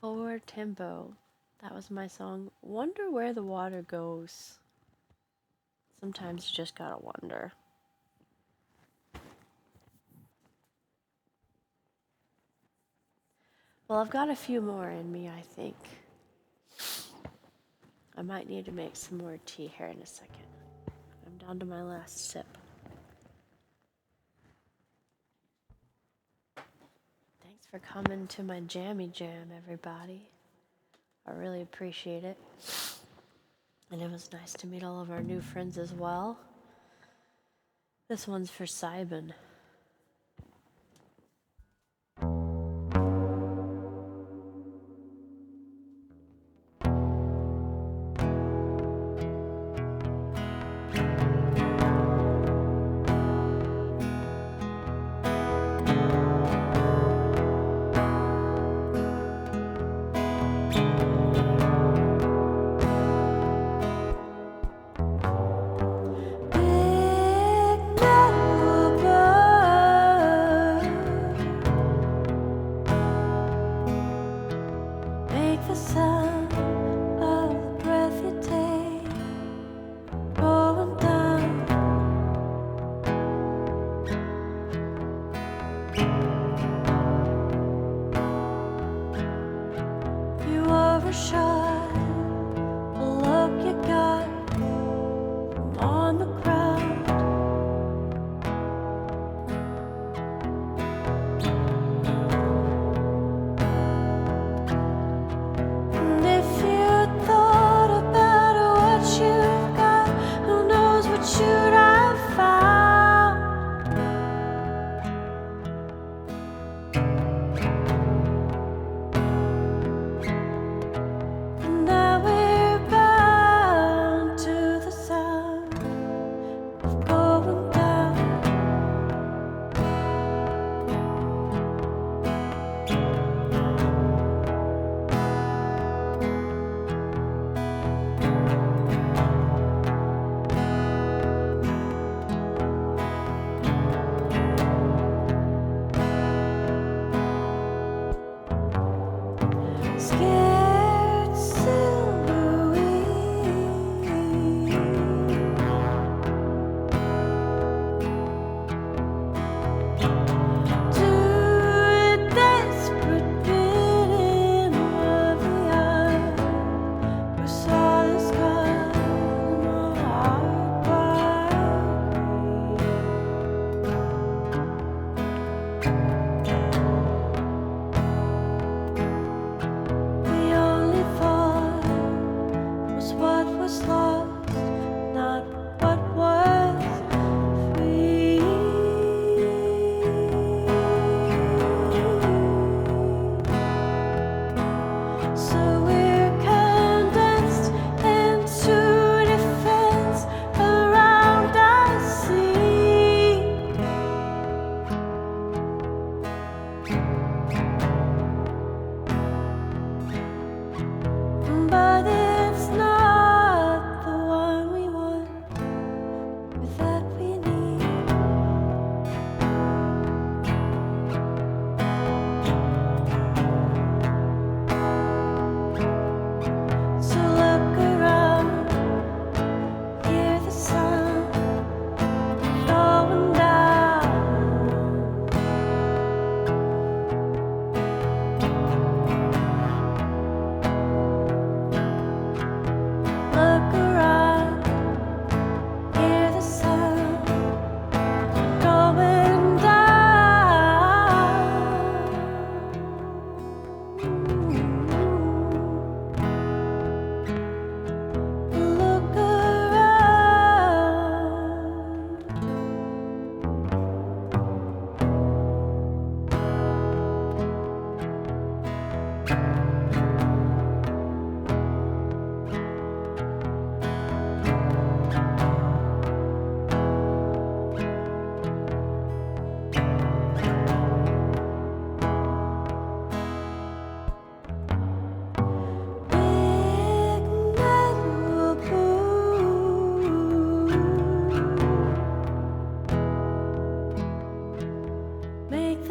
Forward tempo. That was my song. Wonder where the water goes. Sometimes you just gotta wonder. Well, I've got a few more in me, I think. I might need to make some more tea here in a second. I'm down to my last sip. Thanks for coming to my jammy jam, everybody. I really appreciate it. And it was nice to meet all of our new friends as well. This one's for Simon. Big metal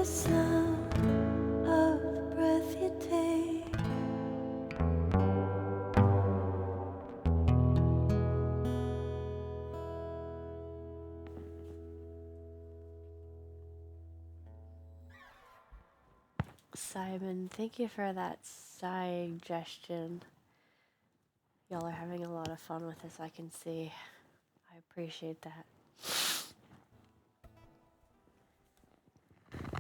sound of the breath you take. Simon, thank you for that suggestion. Y'all are having a lot of fun with this, I can see. I appreciate that.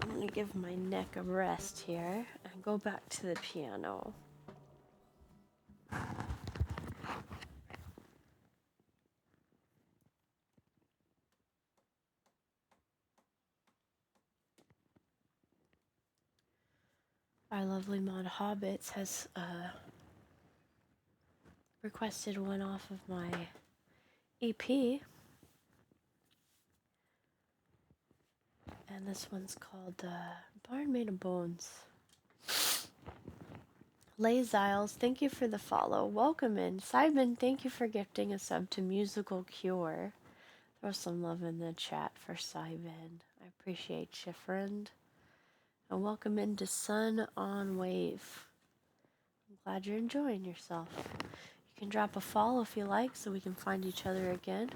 I'm gonna give my neck a rest here and go back to the piano. Our lovely mod Hobbits has requested one off of my EP. And this one's called Barn Made of Bones. Lay Ziles, thank you for the follow. Welcome in. Simon, thank you for gifting a sub to Musical Cure. Throw some love in the chat for Simon. I appreciate you, friend. And welcome into Sun on Wave. I'm glad you're enjoying yourself. You can drop a follow if you like so we can find each other again.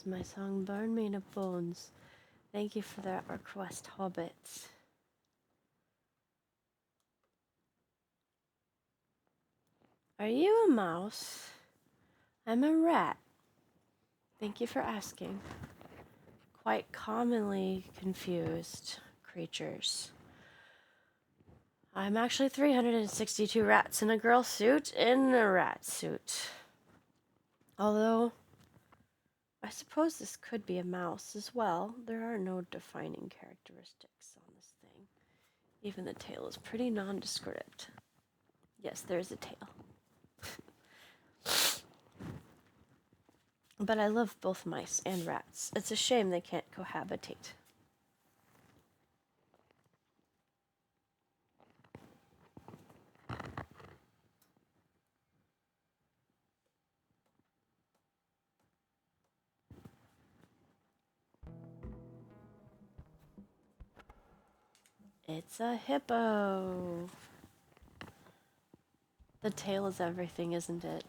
my song Barn Made of Bones. Thank you for that request, Hobbits. Are you a mouse? I'm a rat. Thank you for asking. Quite commonly confused creatures. I'm actually 362 rats in a girl suit in a rat suit. Although, I suppose this could be a mouse as well. There are no defining characteristics on this thing. Even the tail is pretty nondescript. Yes, there's a tail. But I love both mice and rats. It's a shame they can't cohabitate. It's a hippo. The tail is everything, isn't it?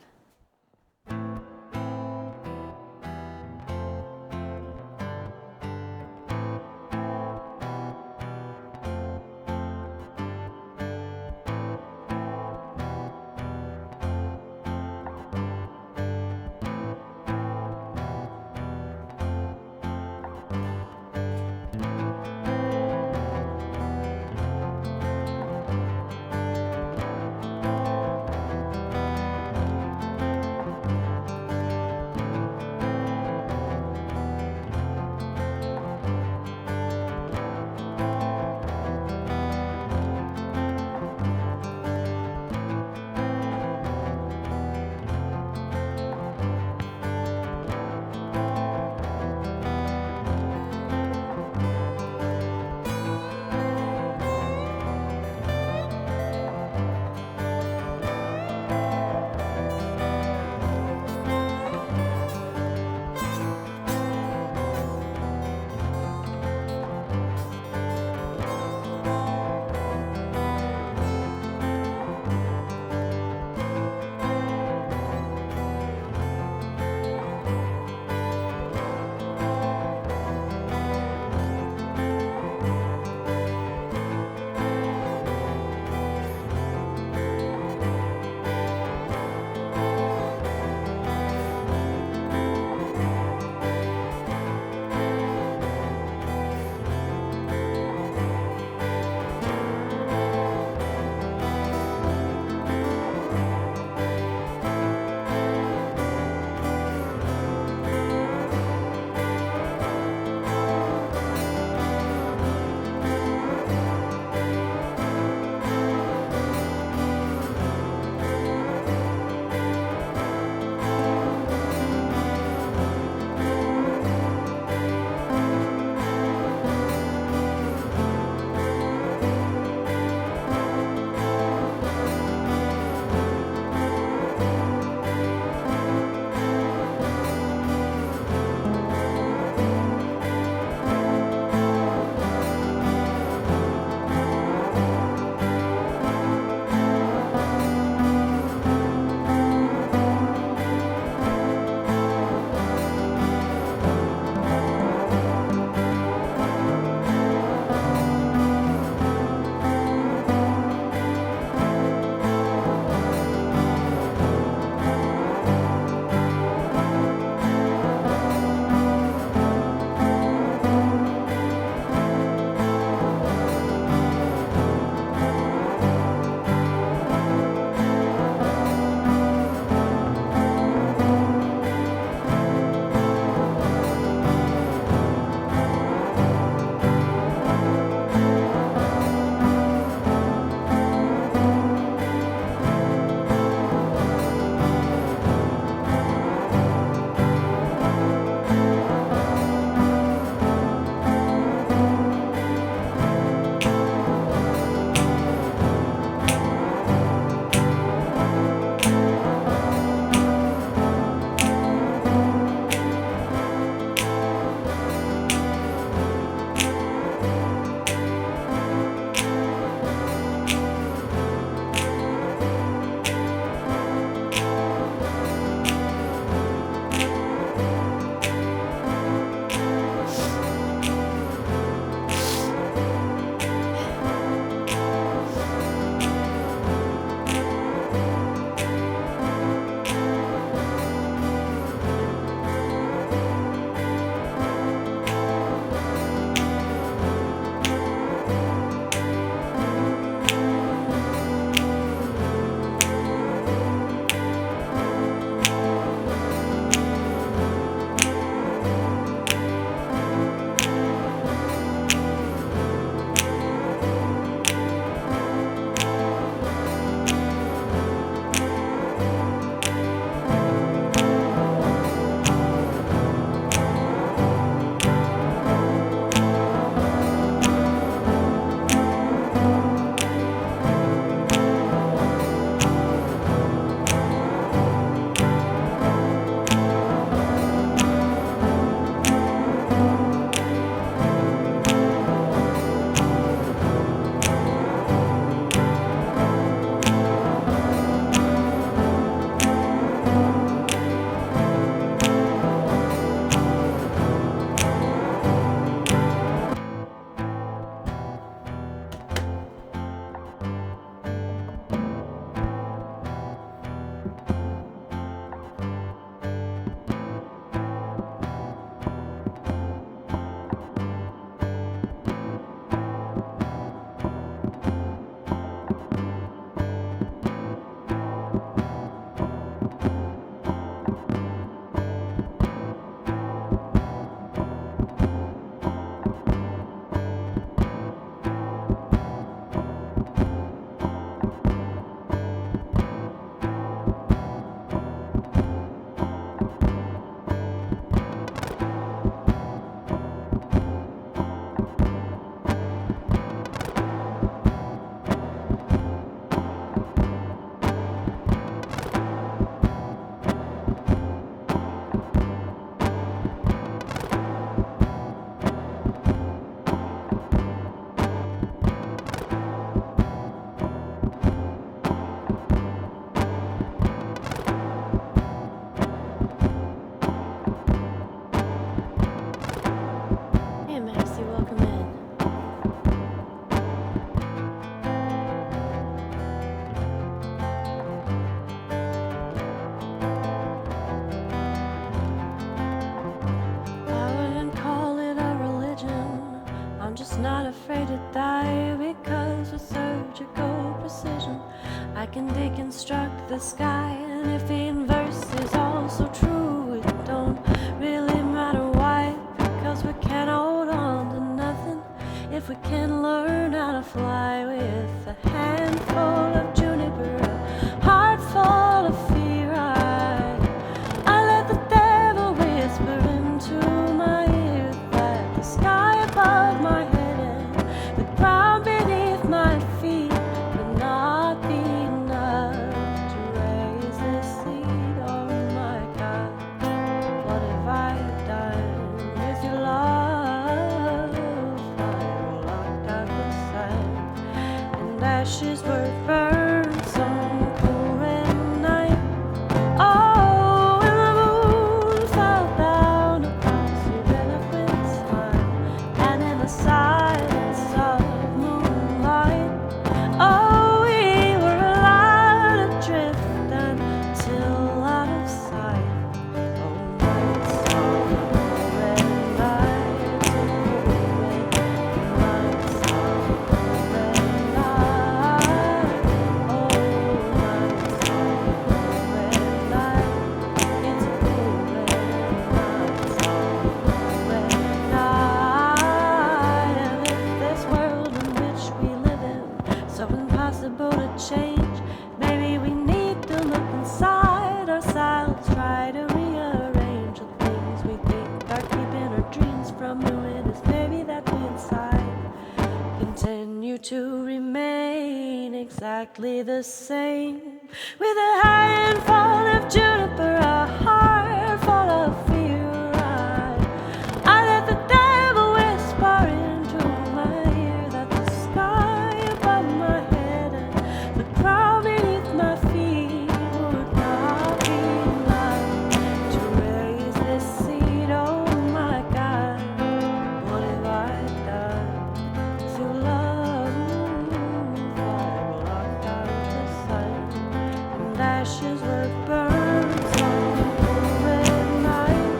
Hey, Maxie, welcome in. I wouldn't call it a religion. I'm just not afraid to die because with surgical precision I can deconstruct the sky. And if the inverse is also true, it don't really matter why, because we can't hold on to nothing if we can learn how to fly. With a handful of juniper, a heart full of fear, I let the devil whisper into my ear that the sky above my head and the ground beneath my feet would not be enough to raise this seed. Oh my God, what have I done with your love? I locked out the sun, and ashes were burned some cool red night. Oh, and the moon fell down across your eloquent smile, and in the silence of moonlight, oh, we were allowed to drift until out of sight. Oh, nights of red nights, oh, red nights of red night. Oh, nights of red night. It's a cool red night. And if this world in which we live in so impossible to change, maybe we need to look inside ourselves, try to rearrange the things we think are keeping our dreams from doing. Is maybe that we inside continue to remain exactly the same, with a handful of juniper, a heart full of fear. I let the devil whisper into my ear that the sky above my head and the ground beneath my feet would not be enough to raise this seed. Oh my God, what have I done to love? I locked out the sun, and ashes were burned some red night.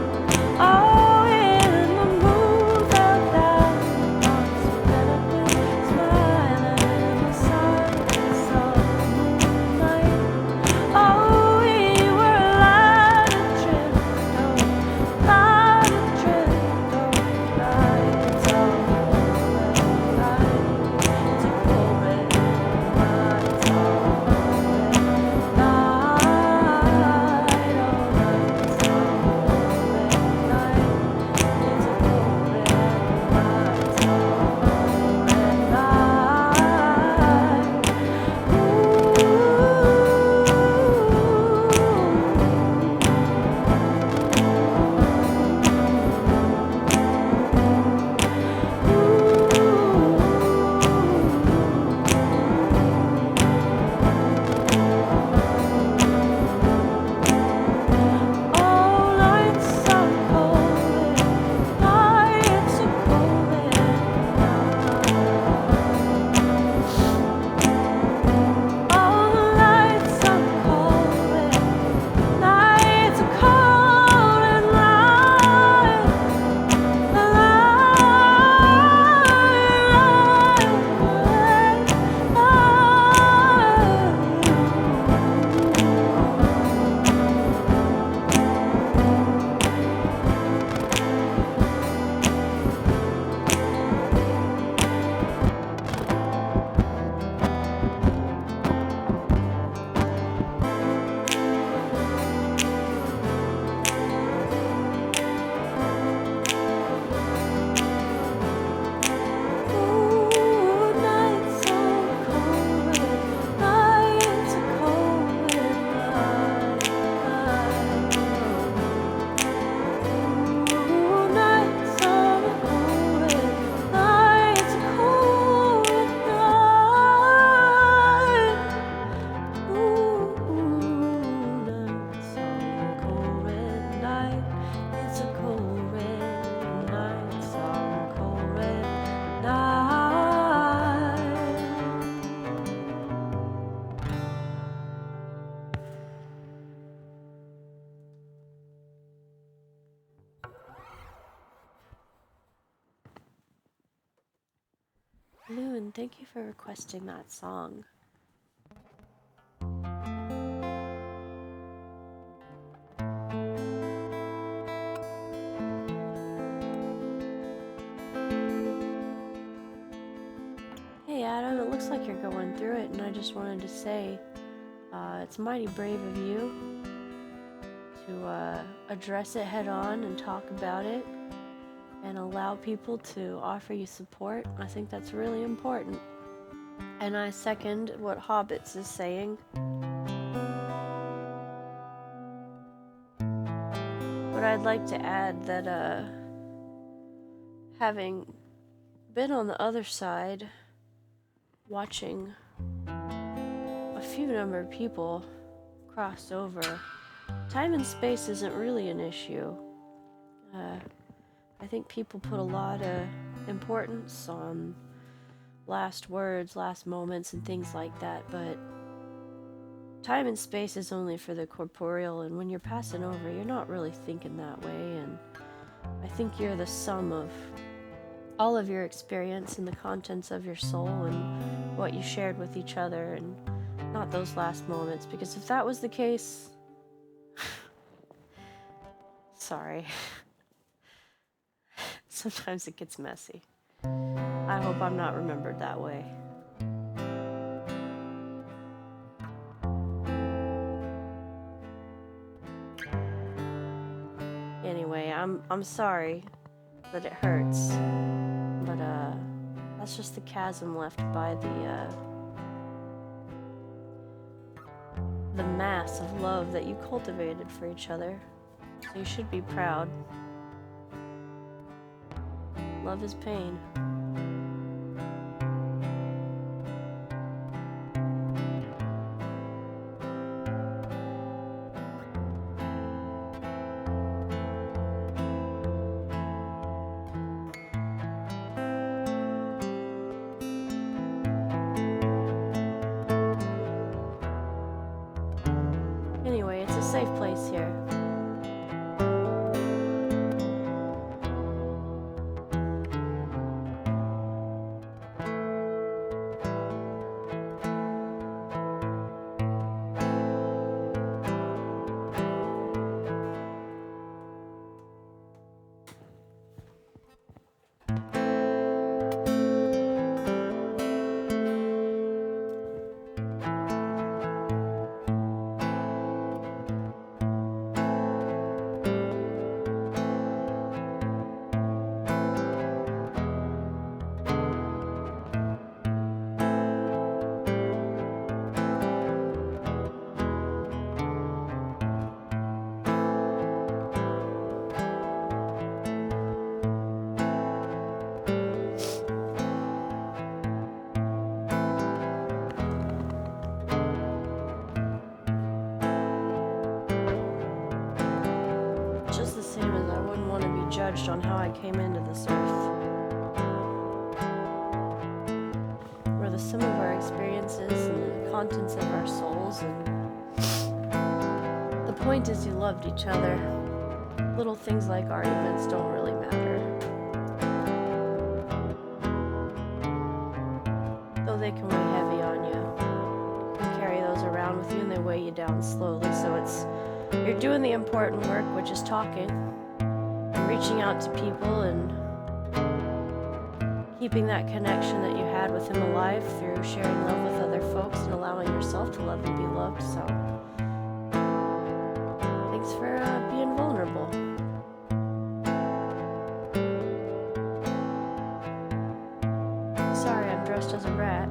and thank you for requesting that song. Hey Adam, it looks like you're going through it, and I just wanted to say it's mighty brave of you to address it head on and talk about it and allow people to offer you support. I think that's really important. And I second what Hobbits is saying. But I'd like to add that having been on the other side, watching a few number of people cross over, time and space isn't really an issue. I think people put a lot of importance on last words, last moments, and things like that, but time and space is only for the corporeal, and when you're passing over, you're not really thinking that way, and I think you're the sum of all of your experience and the contents of your soul and what you shared with each other, and not those last moments, because if that was the case, sorry. Sometimes it gets messy. I hope I'm not remembered that way. Anyway, I'm sorry that it hurts, but that's just the chasm left by the mass of love that you cultivated for each other. So you should be proud. Love is pain. Anyway, it's a safe place here. Just the same as I wouldn't want to be judged on how I came into this earth. We're the sum of our experiences and the contents of our souls, and the point is you loved each other. Little things like arguments don't really matter. Though they can weigh heavy on you. You carry those around with you and they weigh you down slowly, so you're doing the important work, which is talking and reaching out to people and keeping that connection that you had with him alive through sharing love with other folks and allowing yourself to love and be loved. So thanks for being vulnerable. Sorry, I'm dressed as a rat.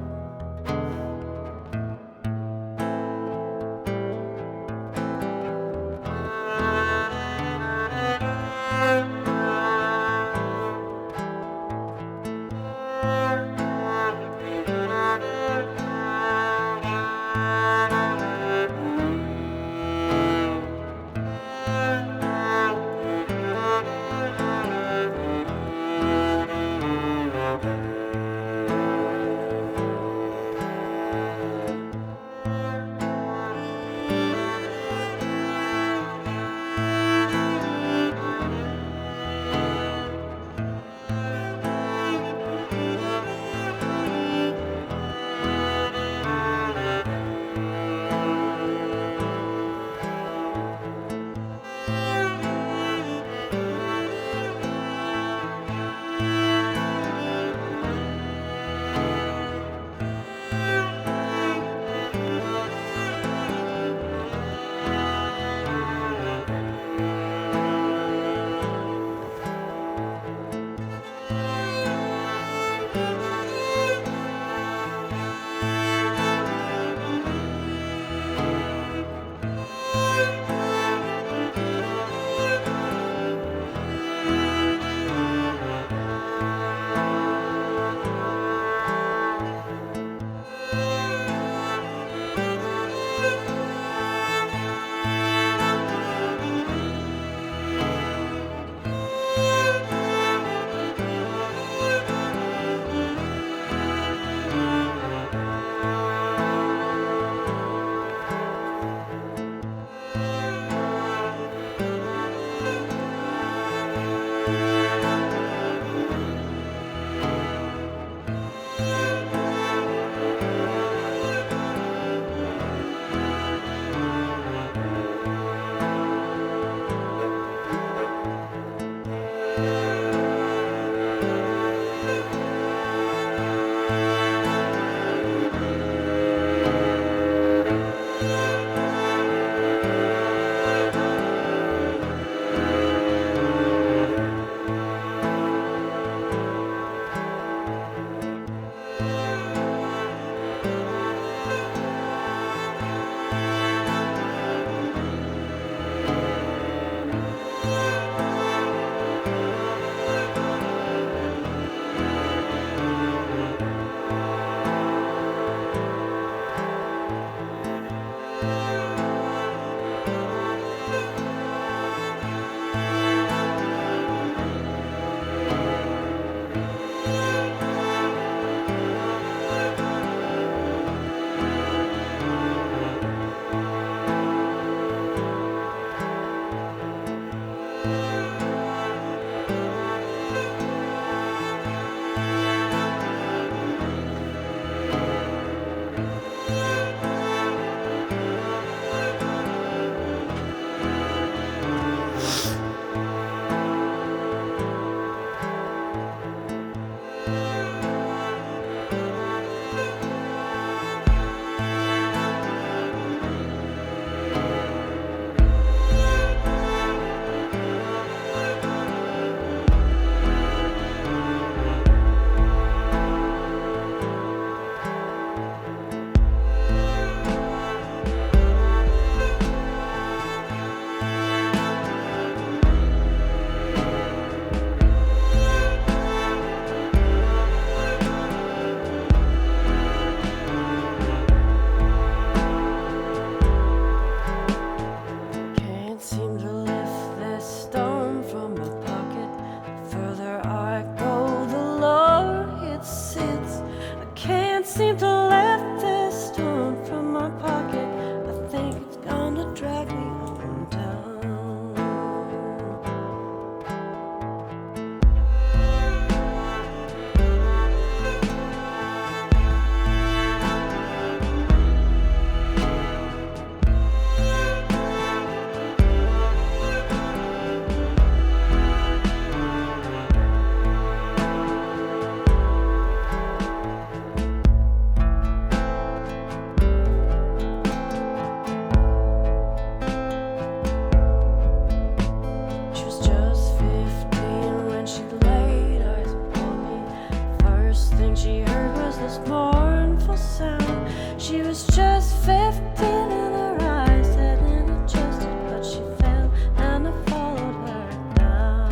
was just 15 and her eyes hadn't adjusted, but she fell and I followed her down.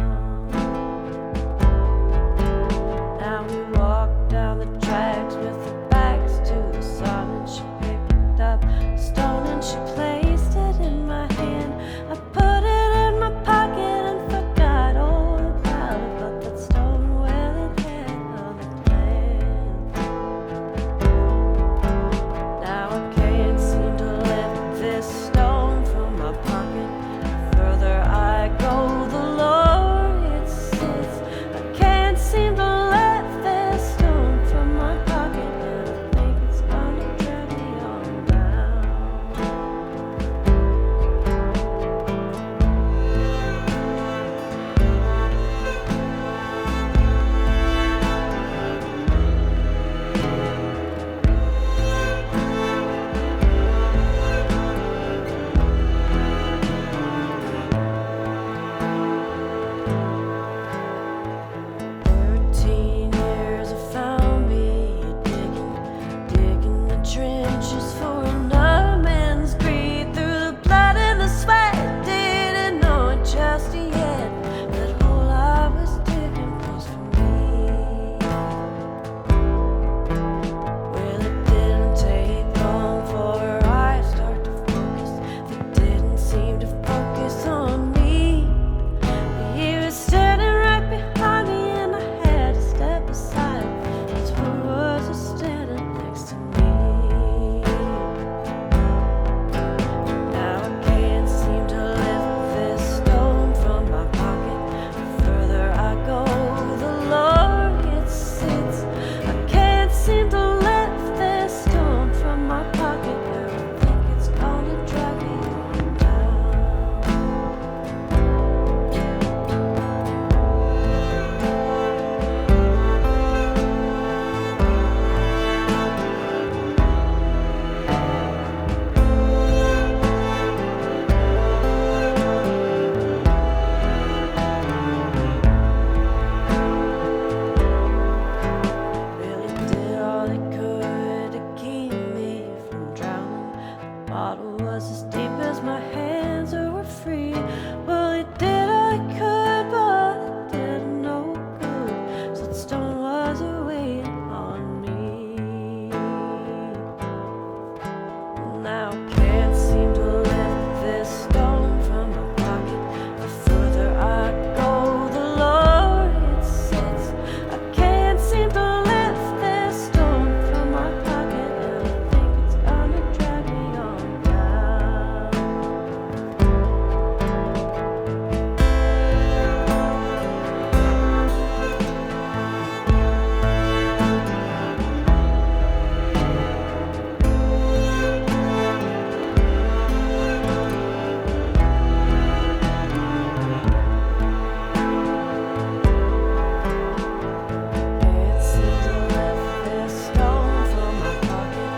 Now we walked down the tracks with our backs to the sun, and she picked up a stone and she placed it in my hand. I put it in my pocket and forgot all about it, but that stone, well, it had other plans. Now I can't seem to lift this stone from my pocket. The further I go, the lower it sits. I can't seem to let this stone from my pocket, and I think it's gonna drag me on down. Years have found me digging the trenches for another man's greed. Through the blood and the sweat, didn't know it just yet. That hole I was digging was for me. Well, it didn't take long for her eyes start to focus. They didn't seem to focus on me. He was standing right behind me, and I had to step aside. That's who was standing next to me. Now I can't seem to lift this stone from my pocket. The further I go, the lower it sits. I can't seem to lift this stone from my pocket, and I think it's gonna drag me on down. Really did all they could to keep me from drowning. The bottle was as deep as my hands were free. Well, it did all it could, but it did no good. So that stone was waiting on me. Now I can't seem to lift this stone from my pocket. The further I go, the lower it sits. I can't seem to lift this stone from my pocket, and I think it's gonna drag me on down. Can't seem to lift this stone from my pocket.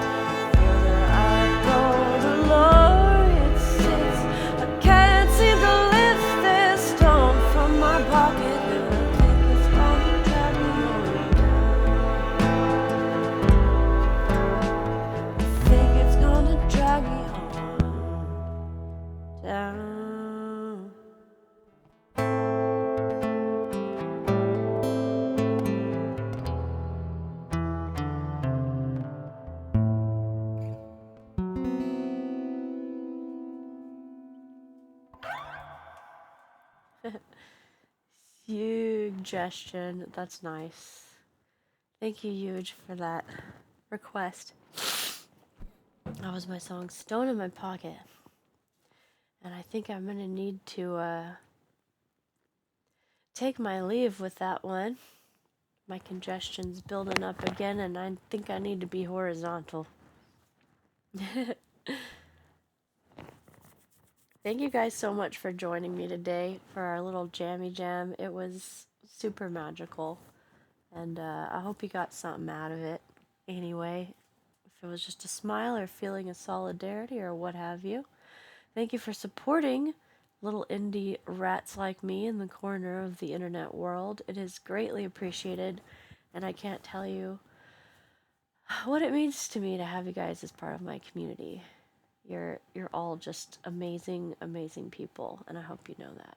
The further I go, the lower it sits. I can't seem to lift this stone from my pocket, and I think it's gonna drag me on down. I think it's gonna drag me on down. Suggestion. That's nice. Thank you, Huge, for that request. That was my song Stone in My Pocket. And I think I'm gonna need to take my leave with that one. My congestion's building up again, and I think I need to be horizontal. Thank you guys so much for joining me today for our little jammy jam. It was super magical, and I hope you got something out of it anyway. If it was just a smile or feeling of solidarity or what have you. Thank you for supporting little indie rats like me in the corner of the internet world. It is greatly appreciated, and I can't tell you what it means to me to have you guys as part of my community. You're all just amazing, amazing people, and I hope you know that.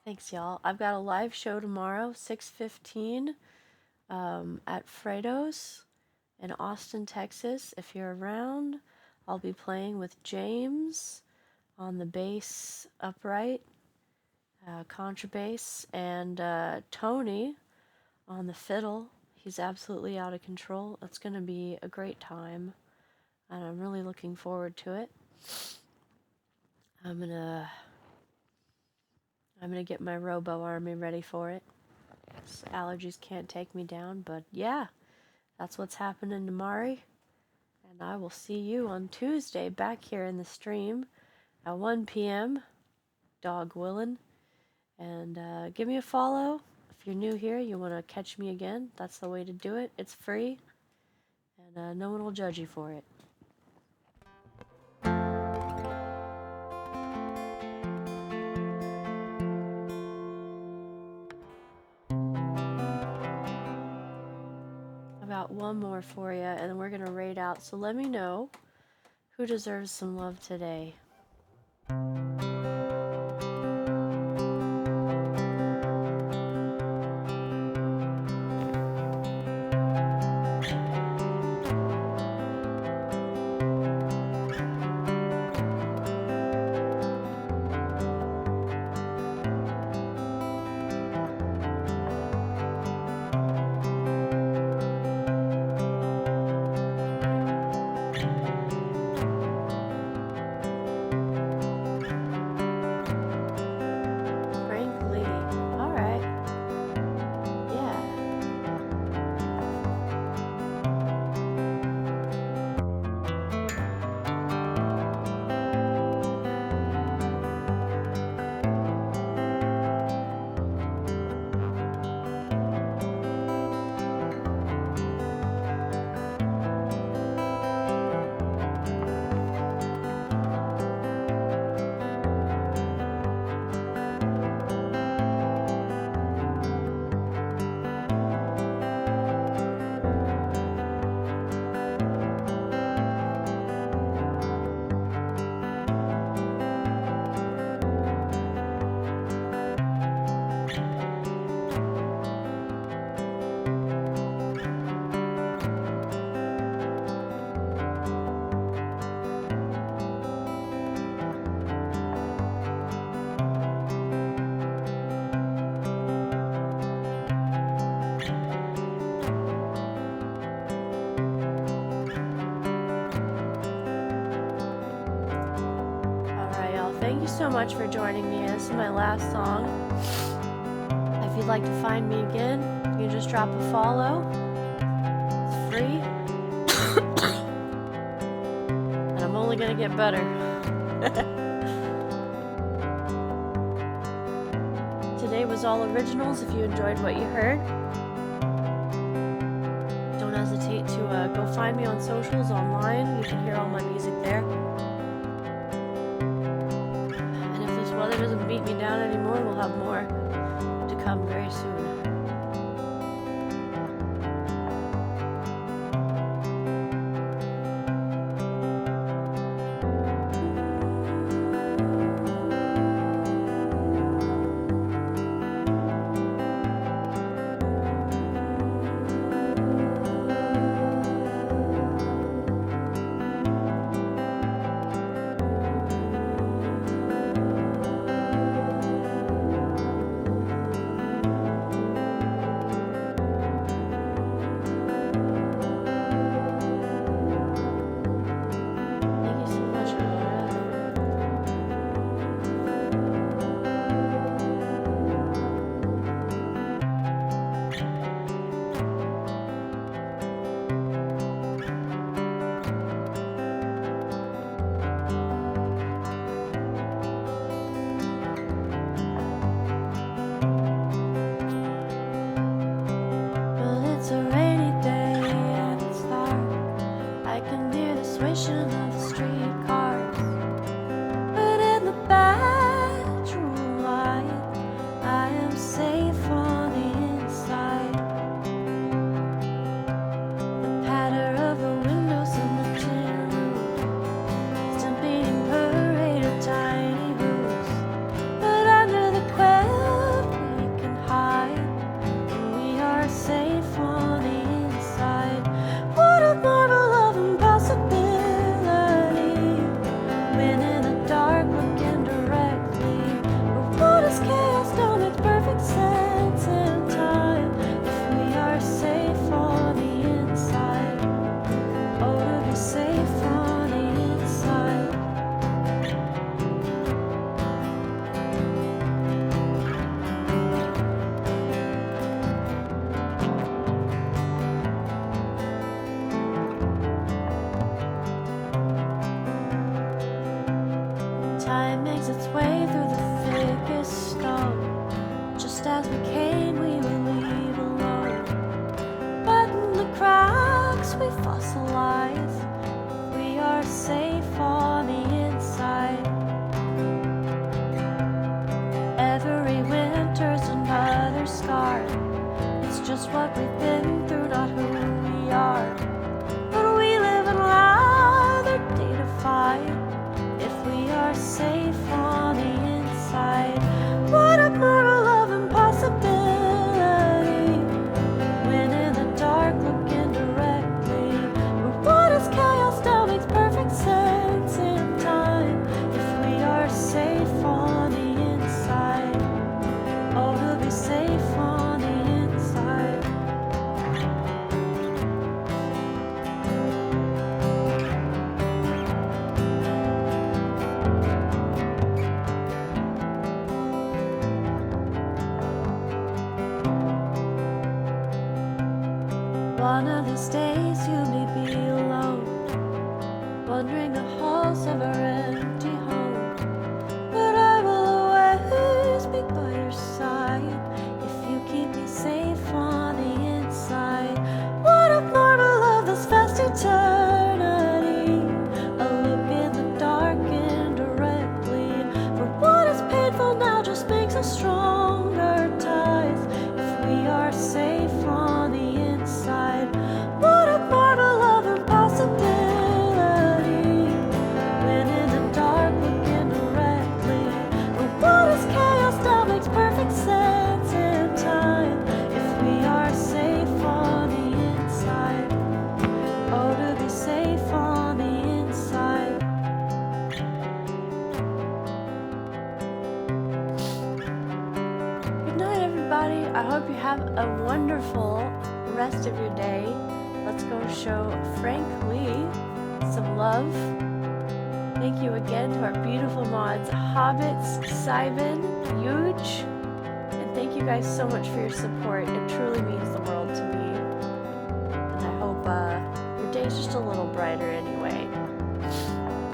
Thanks, y'all. I've got a live show tomorrow, 6:15, at Fredo's in Austin, Texas. If you're around, I'll be playing with James on the bass upright, contrabass, and Tony on the fiddle. He's absolutely out of control. It's going to be a great time, and I'm really looking forward to it. I'm gonna get my Robo Army ready for it. Allergies can't take me down, but yeah, that's what's happening tomorrow. And I will see you on Tuesday back here in the stream at 1 p.m. Dog willin'. And give me a follow. If you're new here, you want to catch me again, that's the way to do it. It's free, and no one will judge you for it. I've got one more for you, and then we're going to raid out. So let me know who deserves some love today. So much for joining me. This is my last song. If you'd like to find me again, you just drop a follow. It's free. And I'm only gonna get better. Today was all originals. If you enjoyed what you heard, don't hesitate to go find me on socials online. You can hear all my music there. Weather doesn't beat me down anymore, we'll have more to come very soon. It makes its way through the thickest stone. Just as we came, we will leave alone. But in the cracks we fossilize. We are safe on the inside. Every winter's another scar. It's just what we've been through, not who we are. But we live and rather defy if we are safe on the inside. What a marvel of impossibility when in the dark looking directly. But what is chaos now makes perfect sense in time if we are safe on the inside. Oh, we'll be safe on the inside. One of these days you may be alone, wandering the halls of our empty home. But I will always be by your side if you keep me safe on the inside. What a marvel of this vast eternity, a look in the dark indirectly. For what is painful now just makes us stronger ties if we are safe on the inside. What a marvel of impossibility when in the dark looking directly. But what is chaos now makes perfect sense in time if we are safe on the inside. Oh, to be safe on the inside. Good night, everybody. I hope you have a wonderful rest of your day. Let's go show Frank Lee some love. Thank you again to our beautiful mods, Hobbits, Simon, Huge, and thank you guys so much for your support. It truly means the world to me. And I hope your day's just a little brighter anyway.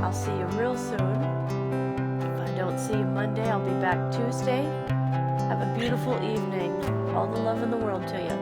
I'll see you real soon. If I don't see you Monday, I'll be back Tuesday. Have a beautiful evening. All the love in the world to you.